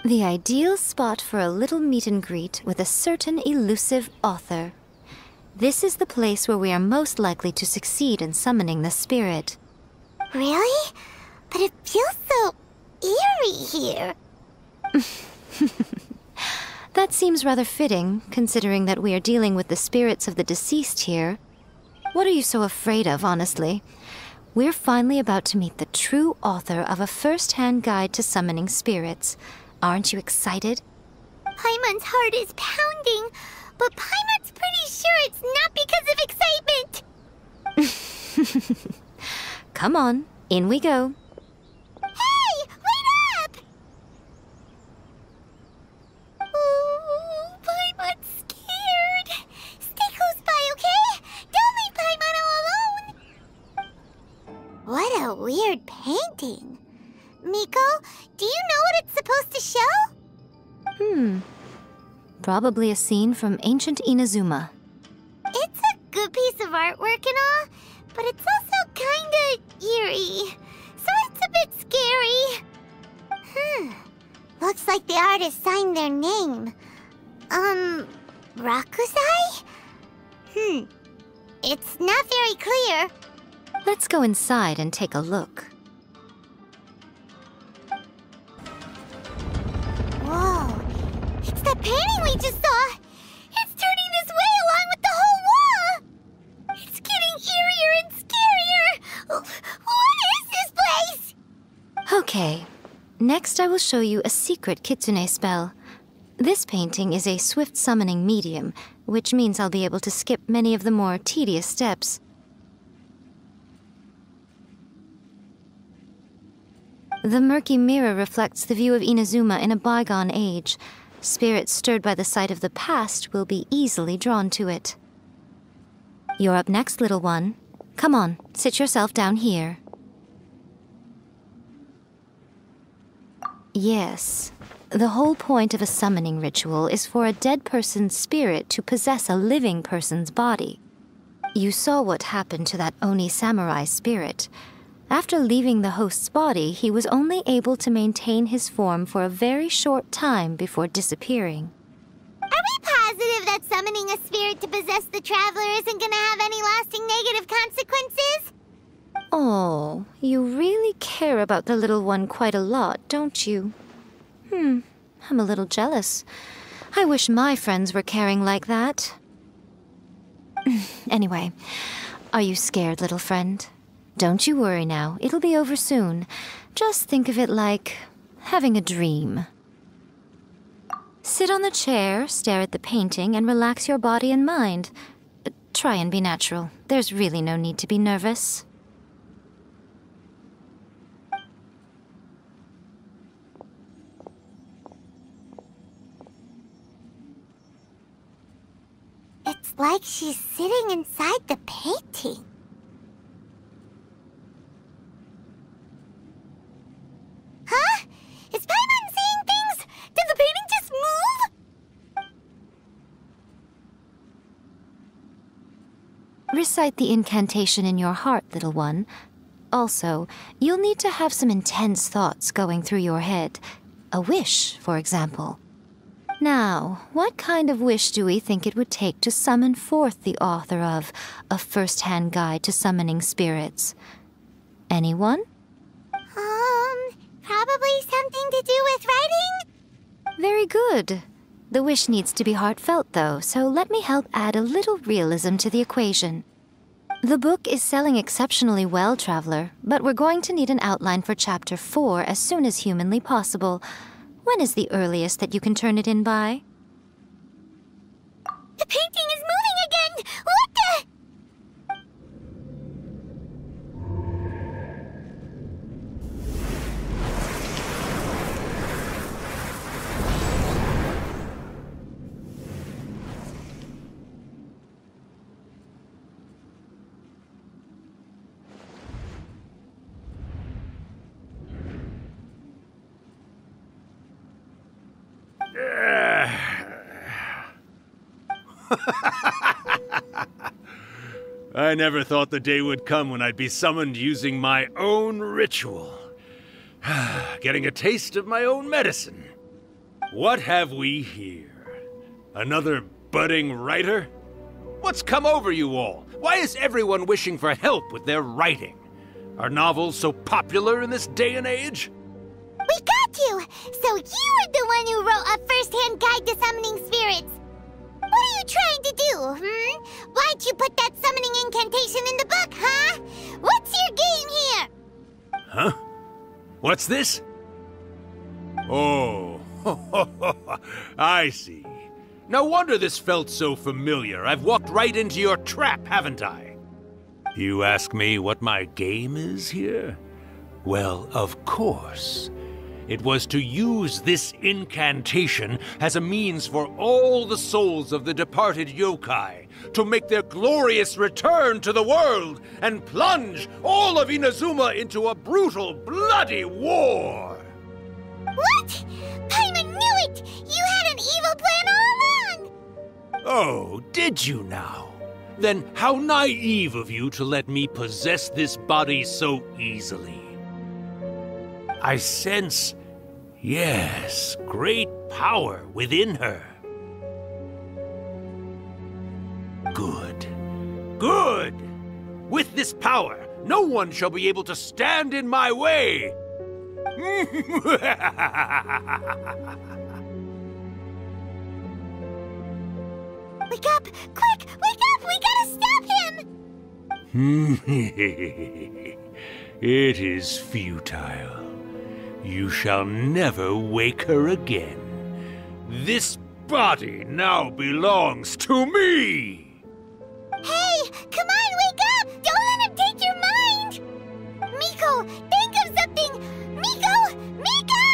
The ideal spot for a little meet and greet with a certain elusive author. This is the place where we are most likely to succeed in summoning the spirit. Really? But it feels so eerie here. That seems rather fitting, considering that we are dealing with the spirits of the deceased here. What are you so afraid of, honestly? We're finally about to meet the true author of a first-hand guide to summoning spirits. Aren't you excited? Paimon's heart is pounding, but Paimon's pretty sure it's not because of excitement. Come on, in we go. Hey, wait up! Ooh, Paimon's scared. Stay close by, okay? Don't leave Paimon all alone. What a weird painting. Miko, do you know what it's supposed to show? Probably a scene from ancient Inazuma. It's a good piece of artwork and all, but it's also kinda eerie, so it's a bit scary. Looks like the artist signed their name. Rakusai? It's not very clear. Let's go inside and take a look. Whoa, it's that painting we just saw! It's turning this way along with the whole wall! It's getting eerier and scarier! What is this place? Okay, next I will show you a secret Kitsune spell. This painting is a swift summoning medium, which means I'll be able to skip many of the more tedious steps. The murky mirror reflects the view of Inazuma in a bygone age. Spirits stirred by the sight of the past will be easily drawn to it. You're up next, little one. Come on, sit yourself down here. Yes, the whole point of a summoning ritual is for a dead person's spirit to possess a living person's body. You saw what happened to that Oni samurai spirit. After leaving the host's body, he was only able to maintain his form for a very short time before disappearing. Are we positive that summoning a spirit to possess the traveler isn't gonna have any lasting negative consequences? Oh, you really care about the little one quite a lot, don't you? I'm a little jealous. I wish my friends were caring like that. Anyway, are you scared, little friend? Don't you worry now, it'll be over soon. Just think of it like having a dream. Sit on the chair, stare at the painting, and relax your body and mind. Try and be natural. There's really no need to be nervous. It's like she's sitting inside the painting. Huh? Is Paimon seeing things? Did the painting just move? Recite the incantation in your heart, little one. Also, you'll need to have some intense thoughts going through your head. A wish, for example. Now, what kind of wish do we think it would take to summon forth the author of A First-Hand Guide to Summoning Spirits? Anyone? Probably something to do with writing? Very good. The wish needs to be heartfelt, though, so let me help add a little realism to the equation. The book is selling exceptionally well, Traveler, but we're going to need an outline for Chapter 4 as soon as humanly possible. When is the earliest that you can turn it in by? The painting is moving again! What the? I never thought the day would come when I'd be summoned using my own ritual. Getting a taste of my own medicine. What have we here? Another budding writer? What's come over you all? Why is everyone wishing for help with their writing? Are novels so popular in this day and age? We got you! So you are the one who wrote A First-Hand Guide to Summoning Spirits. What are you trying to do, Why'd you put that summoning incantation in the book, huh? What's your game here? Huh? What's this? Oh, I see. No wonder this felt so familiar. I've walked right into your trap, haven't I? You ask me what my game is here? Well, of course. It was to use this incantation as a means for all the souls of the departed yokai to make their glorious return to the world and plunge all of Inazuma into a brutal, bloody war! What? Paimon knew it! You had an evil plan all along! Oh, did you now? Then how naive of you to let me possess this body so easily. I sense, yes, great power within her. Good. Good! With this power, no one shall be able to stand in my way! Wake up! Quick! Wake up! We gotta stop him! It is futile. You shall never wake her again. This body now belongs to me! Hey! Come on, wake up! Don't let him take your mind! Miko, think of something! Miko! Miko!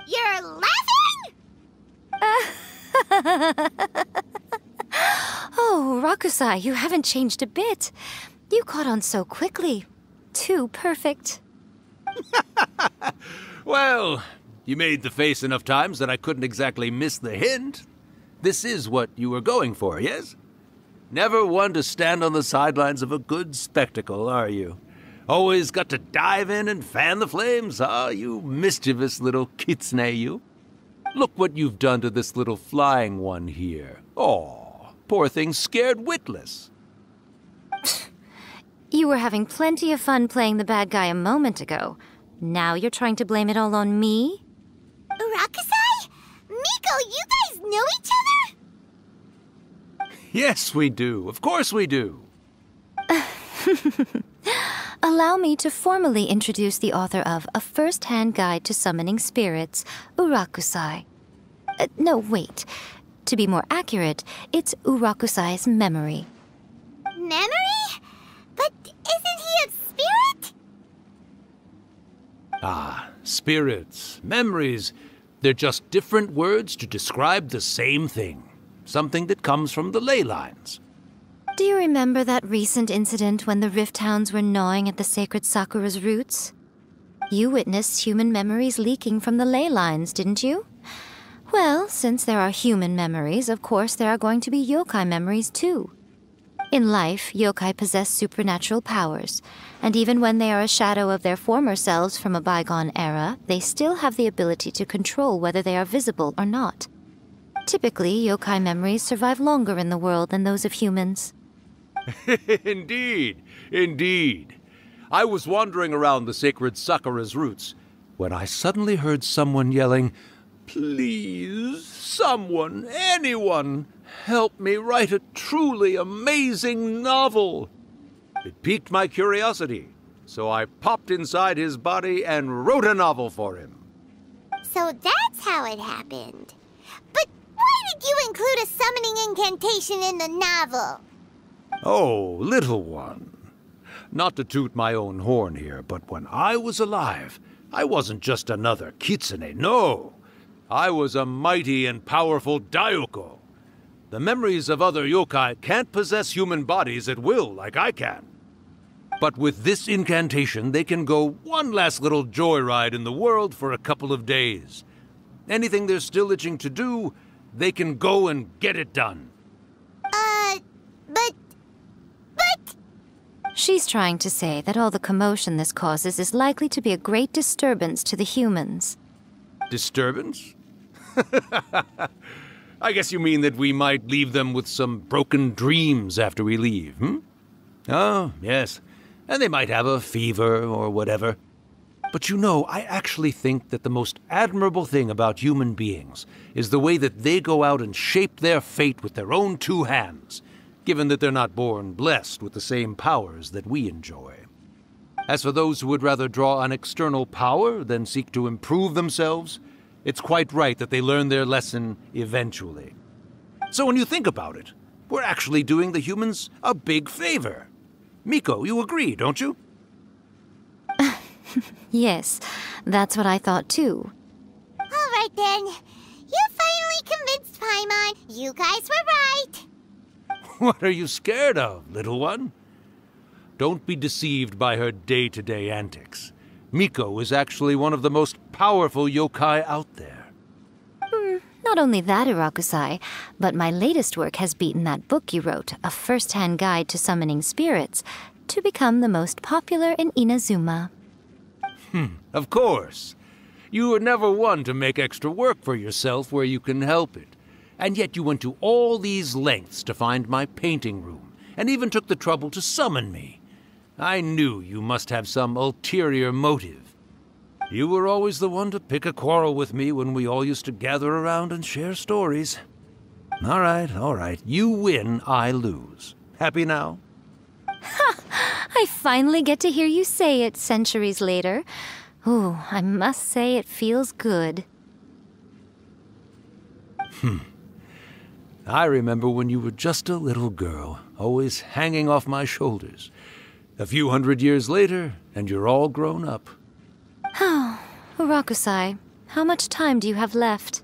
You're laughing? Oh, Rakusai, you haven't changed a bit. You caught on so quickly. Too perfect. Well, you made the face enough times that I couldn't exactly miss the hint. This is what you were going for, yes? Never one to stand on the sidelines of a good spectacle, are you? Always got to dive in and fan the flames, huh? You mischievous little Kitsune, you. Look what you've done to this little flying one here. Oh, poor thing scared witless. You were having plenty of fun playing the bad guy a moment ago. Now you're trying to blame it all on me? Urakusai? Miko, you guys know each other? Yes, we do. Of course we do. Allow me to formally introduce the author of A First-Hand Guide to Summoning Spirits, Urakusai. No, wait. To be more accurate, it's Urakusai's memory. Memory? But isn't he a spirit? Ah, spirits, memories. They're just different words to describe the same thing. Something that comes from the ley lines. Do you remember that recent incident when the Rift Hounds were gnawing at the sacred Sakura's roots? You witnessed human memories leaking from the ley lines, didn't you? Well, since there are human memories, of course there are going to be yokai memories too. In life, yokai possess supernatural powers, and even when they are a shadow of their former selves from a bygone era, they still have the ability to control whether they are visible or not. Typically, yokai memories survive longer in the world than those of humans. Indeed, indeed. I was wandering around the sacred Sakura's roots when I suddenly heard someone yelling, "Please, someone, anyone, help me write a truly amazing novel." It piqued my curiosity, so I popped inside his body and wrote a novel for him. So that's how it happened. But why did you include a summoning incantation in the novel? Oh, little one. Not to toot my own horn here, but when I was alive, I wasn't just another Kitsune, no. I was a mighty and powerful Daiuko. The memories of other yokai can't possess human bodies at will like I can. But with this incantation, they can go one last little joyride in the world for a couple of days. Anything they're still itching to do, they can go and get it done. But... She's trying to say that all the commotion this causes is likely to be a great disturbance to the humans. Disturbance? I guess you mean that we might leave them with some broken dreams after we leave, hmm? Oh, yes. And they might have a fever or whatever. But you know, I actually think that the most admirable thing about human beings is the way that they go out and shape their fate with their own two hands, given that they're not born blessed with the same powers that we enjoy. As for those who would rather draw on external power than seek to improve themselves, it's quite right that they learn their lesson eventually. So when you think about it, we're actually doing the humans a big favor. Miko, you agree, don't you? Yes, that's what I thought too. All right then. You finally convinced Paimon. You guys were right. What are you scared of, little one? Don't be deceived by her day-to-day antics. Miko is actually one of the most powerful yokai out there. Not only that, Urakusai, but my latest work has beaten that book you wrote, A First-Hand Guide to Summoning Spirits, to become the most popular in Inazuma. Of course. You were never one to make extra work for yourself where you can help it. And yet you went to all these lengths to find my painting room, and even took the trouble to summon me. I knew you must have some ulterior motive. You were always the one to pick a quarrel with me when we all used to gather around and share stories. All right. You win, I lose. Happy now? I finally get to hear you say it centuries later. Ooh, I must say it feels good. I remember when you were just a little girl, always hanging off my shoulders. A few hundred years later, and you're all grown up. Oh, Urakusai, how much time do you have left?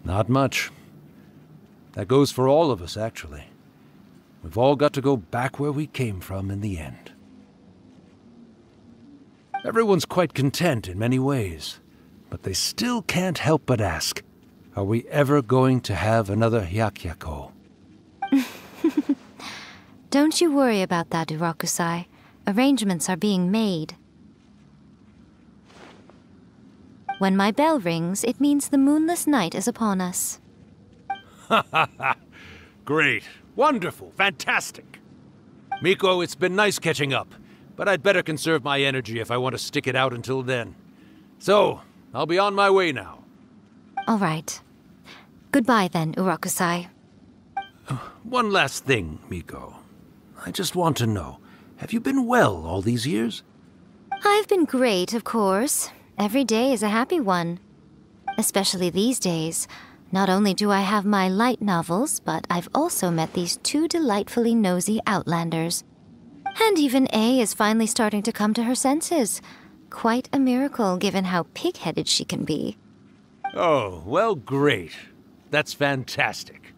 Not much. That goes for all of us, actually. We've all got to go back where we came from in the end. Everyone's quite content in many ways, but they still can't help but ask, are we ever going to have another Hyakyako? Don't you worry about that, Urakusai. Arrangements are being made. When my bell rings, it means the moonless night is upon us. Great. Wonderful. Fantastic. Miko, it's been nice catching up, but I'd better conserve my energy if I want to stick it out until then. So, I'll be on my way now. All right. Goodbye then, Urakusai. One last thing, Miko. I just want to know, have you been well all these years? I've been great, of course. Every day is a happy one. Especially these days. Not only do I have my light novels, but I've also met these two delightfully nosy outlanders. And even A is finally starting to come to her senses. Quite a miracle, given how pig-headed she can be. Oh, well, great. That's fantastic.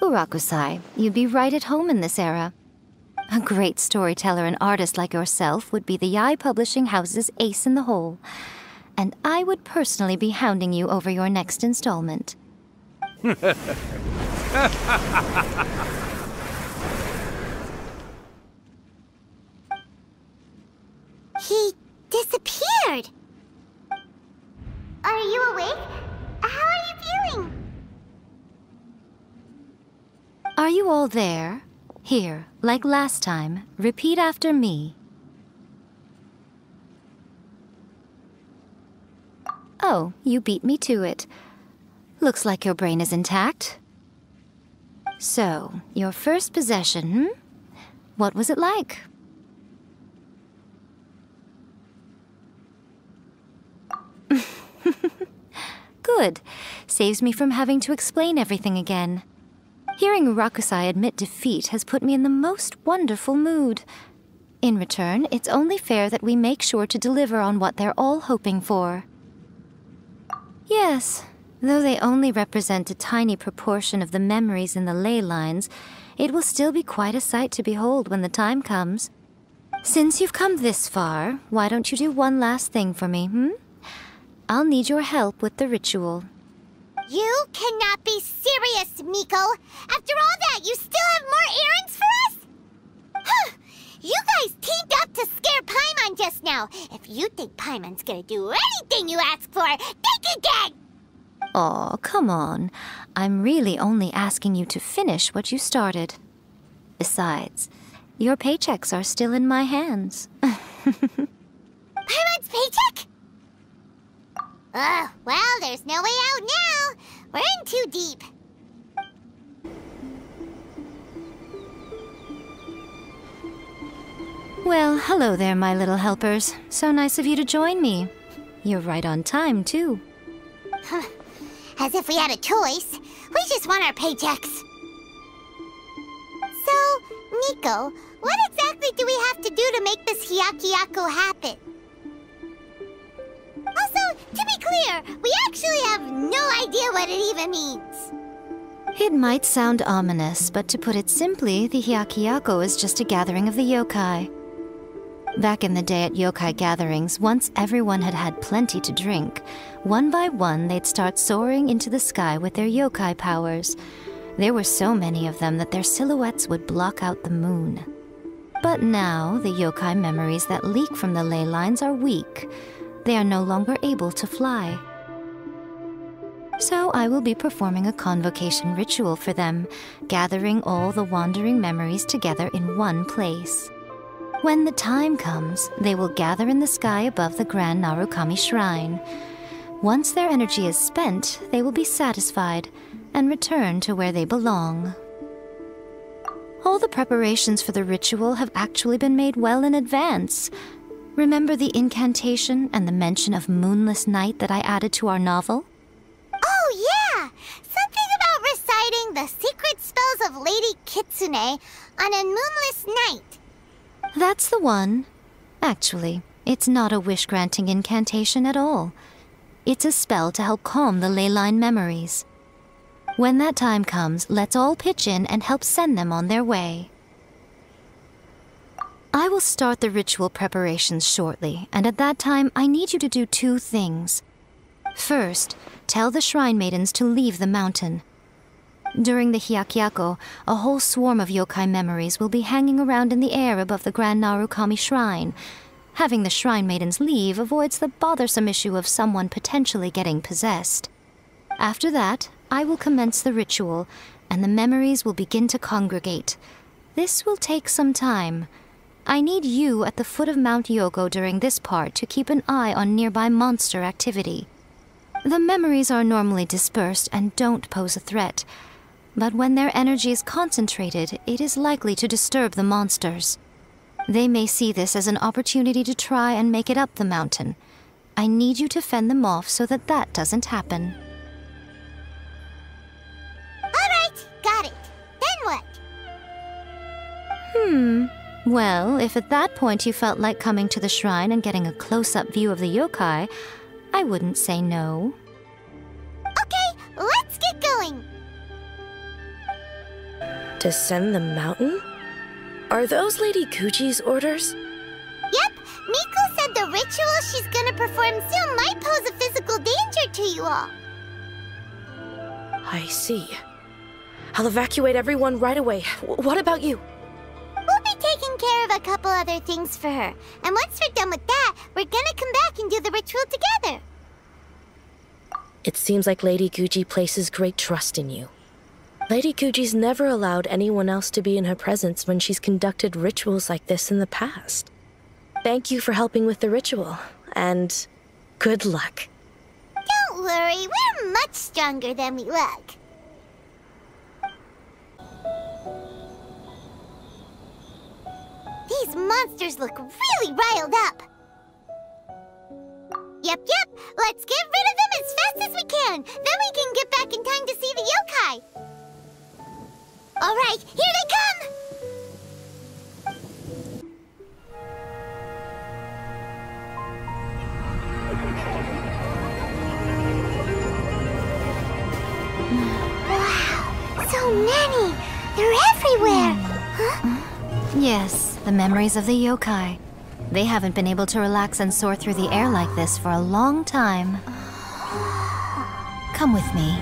Urakusai, you'd be right at home in this era. A great storyteller and artist like yourself would be the Yae Publishing House's ace in the hole. And I would personally be hounding you over your next installment. He disappeared. Are you awake? How are you feeling? Are you all there? Here, like last time, repeat after me. Oh, you beat me to it. Looks like your brain is intact. So, your first possession, What was it like? Good. Saves me from having to explain everything again. Hearing Urakusai admit defeat has put me in the most wonderful mood. In return, it's only fair that we make sure to deliver on what they're all hoping for. Yes, though they only represent a tiny proportion of the memories in the ley lines, it will still be quite a sight to behold when the time comes. Since you've come this far, why don't you do one last thing for me, I'll need your help with the ritual. You cannot be serious, Miko! After all that, you still have more errands for us? Huh! You guys teamed up to scare Paimon just now. If you think Paimon's gonna do anything you ask for, think again! Aw, come on. I'm really only asking you to finish what you started. Besides, your paychecks are still in my hands. Paimon's paycheck? Well, there's no way out now. We're in too deep. Well, hello there, my little helpers. So nice of you to join me. You're right on time, too. As if we had a choice. We just want our paychecks. So, Miko, what exactly do we have to do to make this Hyakuyaku happen? Also, to be clear, we actually have no idea what it even means. It might sound ominous, but to put it simply, the Hyakuyaku is just a gathering of the yokai. Back in the day at yokai gatherings, once everyone had had plenty to drink, one by one they'd start soaring into the sky with their yokai powers. There were so many of them that their silhouettes would block out the moon. But now, the yokai memories that leak from the ley lines are weak. They are no longer able to fly. So I will be performing a convocation ritual for them, gathering all the wandering memories together in one place. When the time comes, they will gather in the sky above the Grand Narukami Shrine. Once their energy is spent, they will be satisfied and return to where they belong. All the preparations for the ritual have actually been made well in advance. Remember the incantation and the mention of moonless night that I added to our novel? Oh, yeah! Something about reciting the secret spells of Lady Kitsune on a moonless night. That's the one. Actually, it's not a wish-granting incantation at all. It's a spell to help calm the ley line memories. When that time comes, let's all pitch in and help send them on their way. I will start the ritual preparations shortly, and at that time, I need you to do two things. First, tell the shrine maidens to leave the mountain. During the Hyakuyaku, a whole swarm of yokai memories will be hanging around in the air above the Grand Narukami Shrine. Having the shrine maidens leave avoids the bothersome issue of someone potentially getting possessed. After that, I will commence the ritual, and the memories will begin to congregate. This will take some time. I need you at the foot of Mount Yoko during this part to keep an eye on nearby monster activity. The memories are normally dispersed and don't pose a threat, but when their energy is concentrated, it is likely to disturb the monsters. They may see this as an opportunity to try and make it up the mountain. I need you to fend them off so that that doesn't happen. Alright, got it. Then what? Well, if at that point you felt like coming to the shrine and getting a close-up view of the yokai, I wouldn't say no. Okay, let's get going. Descend the mountain? Are those Lady Guji's orders? Yep, Miko said the ritual she's gonna perform soon might pose a physical danger to you all. I see. I'll evacuate everyone right away. What about you? We'll be taking care of a couple other things for her. And once we're done with that, we're gonna come back and do the ritual together. It seems like Lady Guji places great trust in you. Lady Guji's never allowed anyone else to be in her presence when she's conducted rituals like this in the past. Thank you for helping with the ritual, and good luck. Don't worry, we're much stronger than we look. These monsters look really riled up. Yep, let's get rid of them as fast as we can. Then we can get back in time to see the yokai. Alright, here they come! Wow, so many! They're everywhere! Huh? Yes, the memories of the yokai. They haven't been able to relax and soar through the air like this for a long time. Come with me.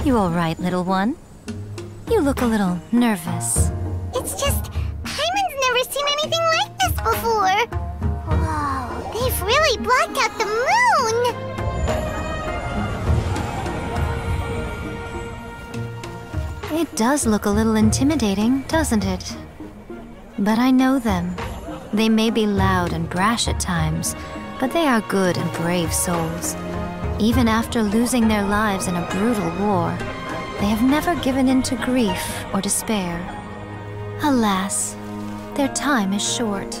You all right, little one? You look a little nervous. It's just, Hyman's never seen anything like this before. Whoa, they've really blocked out the moon! It does look a little intimidating, doesn't it? But I know them. They may be loud and brash at times, but they are good and brave souls. Even after losing their lives in a brutal war, they have never given in to grief or despair. Alas, their time is short.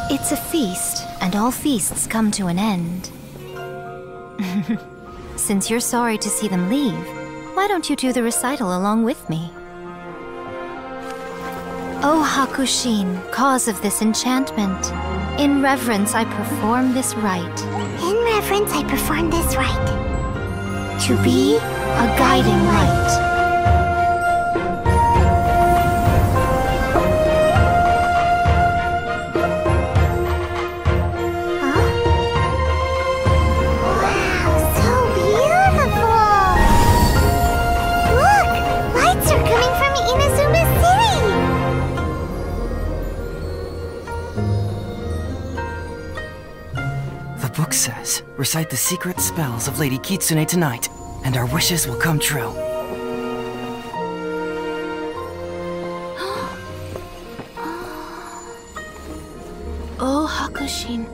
It's a feast, and all feasts come to an end. Since you're sorry to see them leave, why don't you do the recital along with me? O Hakushin, cause of this enchantment, in reverence I perform this rite. In reverence I perform this rite. To be a guiding light. Says, recite the secret spells of Lady Kitsune tonight, and our wishes will come true. O Hakushin,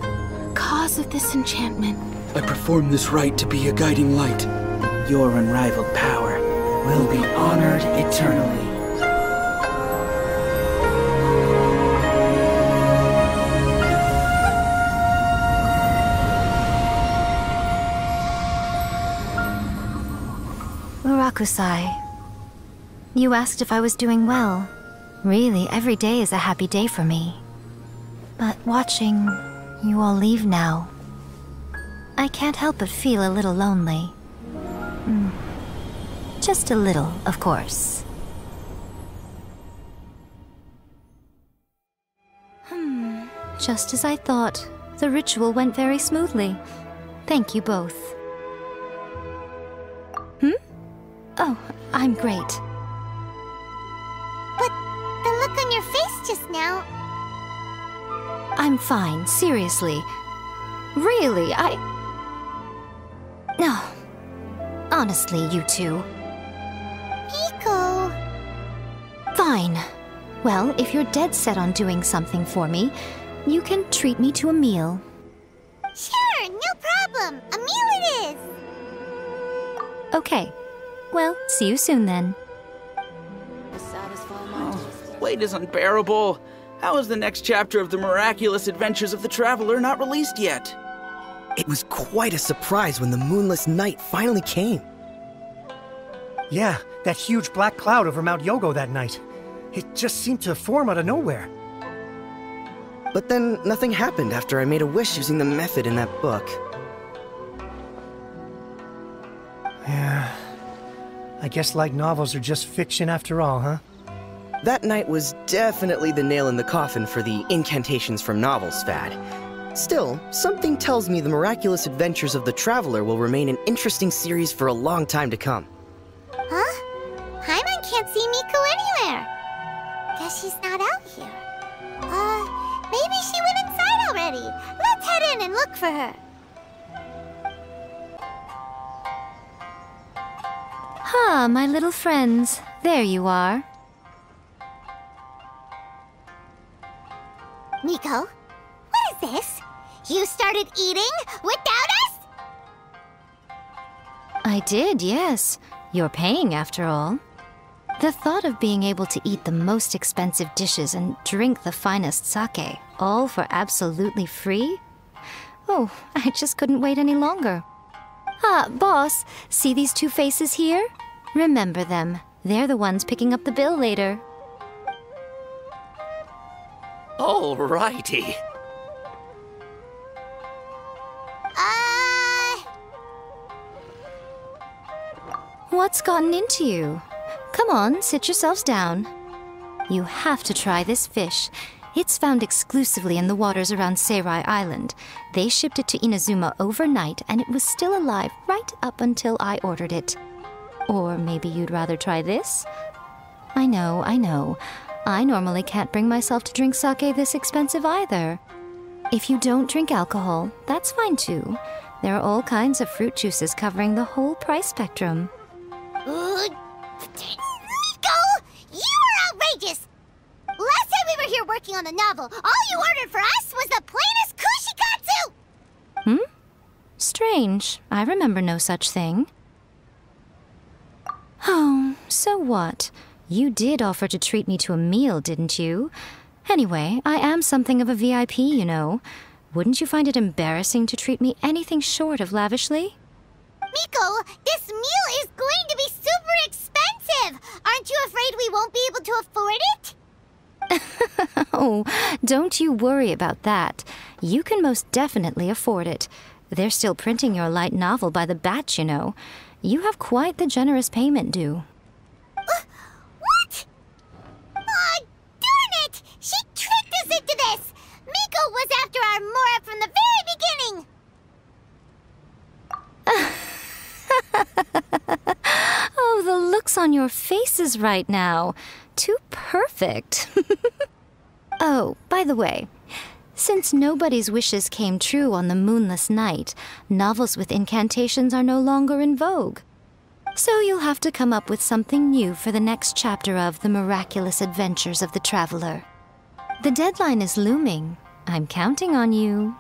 cause of this enchantment. I perform this rite to be a guiding light. Your unrivaled power will be honored eternally. Murakusai, You asked if I was doing well. Really, every day is a happy day for me. But watching you all leave now, I can't help but feel a little lonely. Just a little, of course. Just as I thought. The ritual went very smoothly. Thank you both. Oh, I'm great. But the look on your face just now... I'm fine, seriously. Really, No. Honestly, you two. Miko... Fine. Well, if you're dead set on doing something for me, you can treat me to a meal. Sure, no problem. A meal it is. Okay. Well, see you soon then. Wait is unbearable. How is the next chapter of the miraculous adventures of the Traveler not released yet? It was quite a surprise when the moonless night finally came. Yeah, that huge black cloud over Mount Yogo that night. It just seemed to form out of nowhere. But then nothing happened after I made a wish using the method in that book. Yeah. I guess light novels are just fiction after all, huh? That night was definitely the nail in the coffin for the incantations from novels fad. Still, something tells me the miraculous adventures of the Traveler will remain an interesting series for a long time to come. Huh? Paimon can't see Miko anywhere. Guess she's not out here. Maybe she went inside already. Let's head in and look for her. Ah, my little friends. There you are. Miko, what is this? You started eating without us? I did, yes. You're paying after all. The thought of being able to eat the most expensive dishes and drink the finest sake, all for absolutely free? Oh, I just couldn't wait any longer. Ah, boss, see these two faces here? Remember them. They're the ones picking up the bill later. Alrighty. What's gotten into you? Come on, sit yourselves down. You have to try this fish. It's found exclusively in the waters around Seirai Island. They shipped it to Inazuma overnight, and it was still alive right up until I ordered it. Or maybe you'd rather try this? I know. I normally can't bring myself to drink sake this expensive either. If you don't drink alcohol, that's fine too. There are all kinds of fruit juices covering the whole price spectrum. Miko! You are outrageous! Last time we were here working on the novel, all you ordered for us was the plainest kushikatsu! Strange. I remember no such thing. Oh, so what? You did offer to treat me to a meal, didn't you? Anyway, I am something of a VIP, you know. Wouldn't you find it embarrassing to treat me anything short of lavishly? Miko, this meal is going to be super expensive! Aren't you afraid we won't be able to afford it? Oh, don't you worry about that. You can most definitely afford it. They're still printing your light novel by the batch, you know. You have quite the generous payment due. What? Oh, darn it! She tricked us into this! Miko was after our Mora from the very beginning! Oh, the looks on your faces right now. Too perfect. Oh, by the way, since nobody's wishes came true on the moonless night, novels with incantations are no longer in vogue. So you'll have to come up with something new for the next chapter of The Miraculous Adventures of the Traveler. The deadline is looming. I'm counting on you.